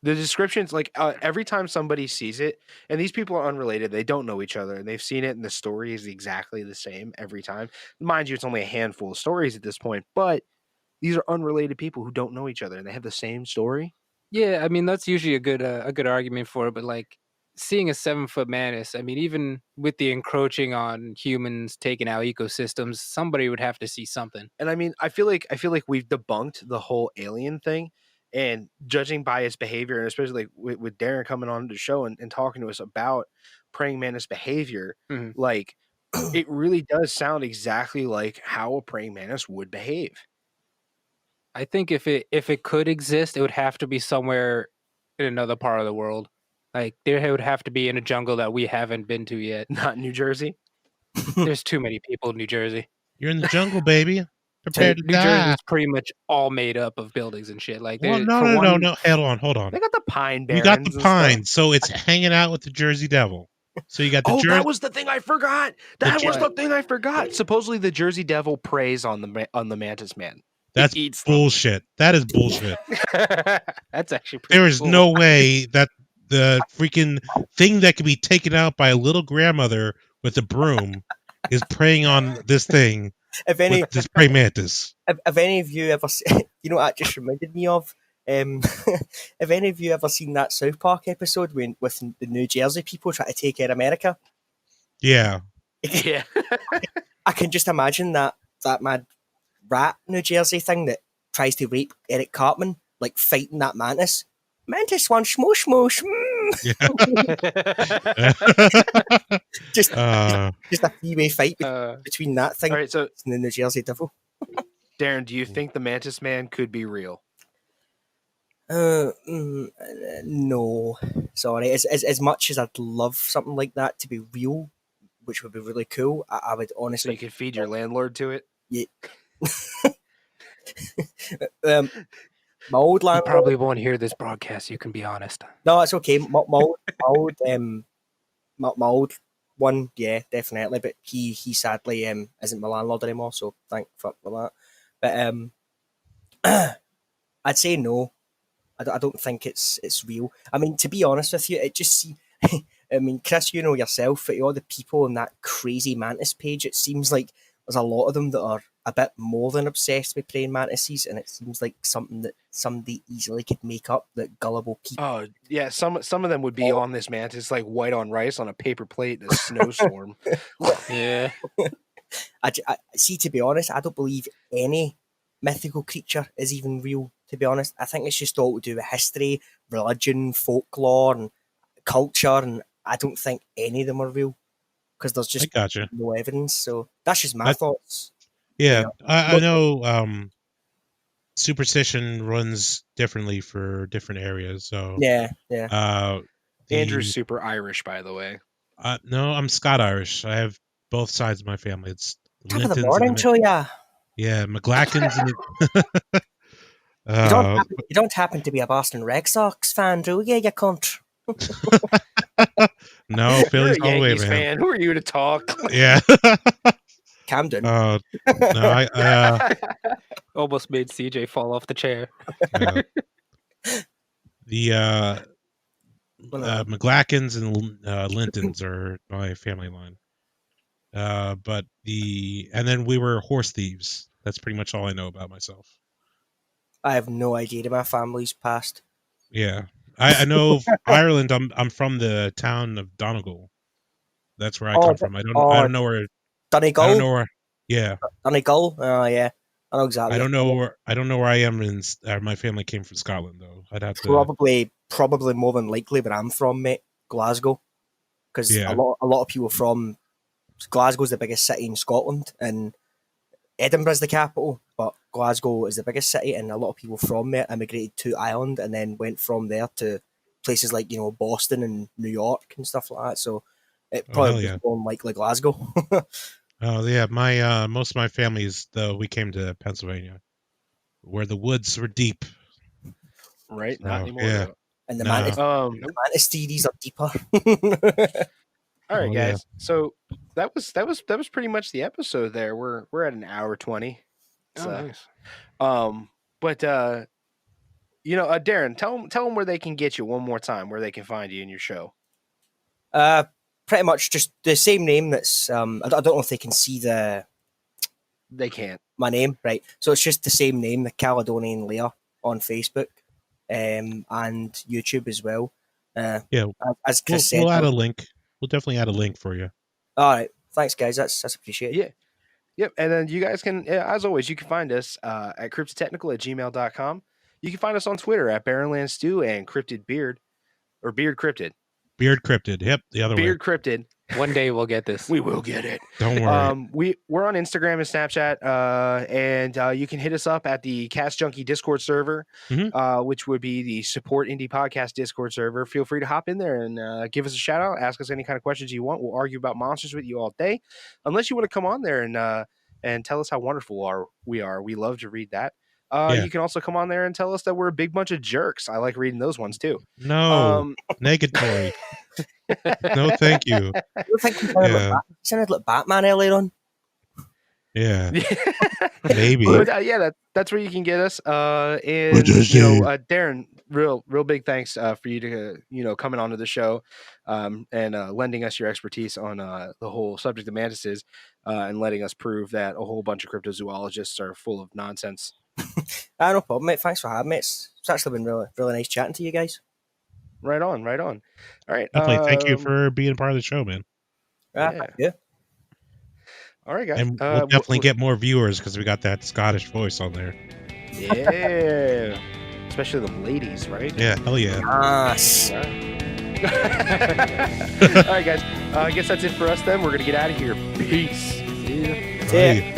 The descriptions, like every time somebody sees it, and these people are unrelated, they don't know each other, and they've seen it, and the story is exactly the same every time. Mind you, it's only a handful of stories at this point, but These are unrelated people who don't know each other, and they have the same story. Yeah, I mean that's usually a good argument for it, but like seeing a 7-foot mantis, I mean, even with the encroaching on humans taking out ecosystems, somebody would have to see something. And I mean, I feel like we've debunked the whole alien thing, and judging by its behavior, and especially like with Darren coming on the show and talking to us about praying mantis behavior, Mhm. like it really does sound exactly like how a praying mantis would behave. I think if it could exist, it would have to be somewhere in another part of the world. Like there would have to be in a jungle that we haven't been to yet. Not New Jersey. There's too many people in New Jersey. You're in the jungle, baby. Prepare to New die. Jersey's pretty much all made up of buildings and shit. Like, Well, there- no, for no, no, one- no. Hold on. They got the pine barrens. You got the and stuff. pine, so it's hanging out with the Jersey Devil. So you got the Oh, Jersey. that was the thing I forgot. That was the thing I forgot. Supposedly, the Jersey Devil preys on the Mantis Man. That's He eats them. bullshit. That is bullshit. That's actually pretty There is cool. no way that the freaking thing that can be taken out by a little grandmother with a broom is preying on this thing If any, with this praying mantis. if any of you ever, you know, what that just reminded me of. If any of you ever seen that South Park episode with the New Jersey people trying to take out America, Yeah. Yeah. I can just imagine that mad rat New Jersey thing that tries to rape Eric Cartman, like fighting that mantis. Mantis one smoosh smoosh. Just a three-way fight between that thing All right, so and the New Jersey Devil. Darren, do you think the Mantis Man could be real? No, sorry. As much as I'd love something like that to be real, which would be really cool, I would So honestly. you could feed your landlord to it? Yeah. My old You landlord. probably won't hear this broadcast. You can be honest. No, it's okay. My old one, yeah, definitely. But he sadly isn't my landlord anymore. So thank fuck for that. But I'd say no. I don't think it's real. I mean, to be honest with you, it just I mean, Chris, you know yourself, that all the people on that crazy mantis page, it seems like there's a lot of them that are a bit more than obsessed with praying mantises, and it seems like something that somebody easily could make up, that gullible people. Oh, yeah. Some of them would be on this mantis like white on rice on a paper plate in a snowstorm. Yeah. I see, to be honest, I don't believe any mythical creature is even real, to be honest. I think it's just all to do with history, religion, folklore, and culture, and I don't think any of them are real because there's I just gotcha. no evidence. So that's just my thoughts. Yeah, Yeah. I know superstition runs differently for different areas. So Yeah. Andrew's super Irish, by the way. No, I'm Scott-Irish. I have both sides of my family. It's Top of the Lintons morning and to ya. yeah, McGlackens. You don't happen to be a Boston Red Sox fan, do you, you cunt? No, Philly's You're a all the way, Yankees man. fan. Who are you to talk? Yeah. Camden. No, I Almost made CJ fall off the chair. the McGlackens and Lintons are my family line. And then we were horse thieves. That's pretty much all I know about myself. I have no idea my family's past. Yeah, I know Ireland. I'm from the town of Donegal. That's where I come from. I don't know where. Donegal. I don't know where. Yeah. Donegal. Oh yeah, I know exactly. I don't know where I am in. My family came from Scotland though. I'd have to probably more than likely where I'm from, mate. Glasgow, because a lot of people from Glasgow's the biggest city in Scotland, and Edinburgh's the capital, but Glasgow is the biggest city, and a lot of people from there immigrated to Ireland and then went from there to places like, you know, Boston and New York and stuff like that. So it probably was more likely Glasgow. Oh yeah, my most of my families though we came to Pennsylvania, where the woods were deep. Right, So, not anymore. yeah. Though. And the mantis theories are deeper. All right, guys. Yeah. So that was pretty much the episode. There, we're at an hour 20. Nice. But you know, Darren, tell them where they can get you one more time, where they can find you in your show. Pretty much just the same name. That's I don't know if they can see the They can't. My name, right? So it's just the same name, the Caledonian Lair, on Facebook, and YouTube as well. Yeah, As Chris said, we'll add a link. We'll definitely add a link for you. all right, thanks guys, that's appreciated. Yeah. Yep. And then you guys can, as always, you can find us at cryptidtechnical@gmail.com. You can find us on Twitter at Barrenlandstew and Cryptid Beard, or Beard Cryptid. Beard Cryptid. Yep, the other Beard Cryptid. One day we'll get this. We will get it. Don't worry. We're on Instagram and Snapchat, and you can hit us up at the Cast Junkie Discord server, which would be the Support Indie Podcast Discord server. Feel free to hop in there and give us a shout out. Ask us any kind of questions you want. We'll argue about monsters with you all day, unless you want to come on there and tell us how wonderful we are. We love to read that. You can also come on there and tell us that we're a big bunch of jerks. I like reading those ones too. No, negatory. No, thank you. I think you sounded like Batman earlier on. Yeah, maybe. But, that's where you can get us. And Darren, real big thanks for you to coming onto the show, and lending us your expertise on the whole subject of mantises, and letting us prove that a whole bunch of cryptozoologists are full of nonsense. No problem, mate. Thanks for having me. It's actually been really nice chatting to you guys. Right on. All right. Definitely. Thank you for being part of the show, man. Yeah. All right, guys. And we'll definitely get more viewers because we got that Scottish voice on there. Yeah. Especially the ladies, right? Yeah, hell yeah. Yes. All right, guys. I guess that's it for us then. We're going to get out of here. Peace. Yeah.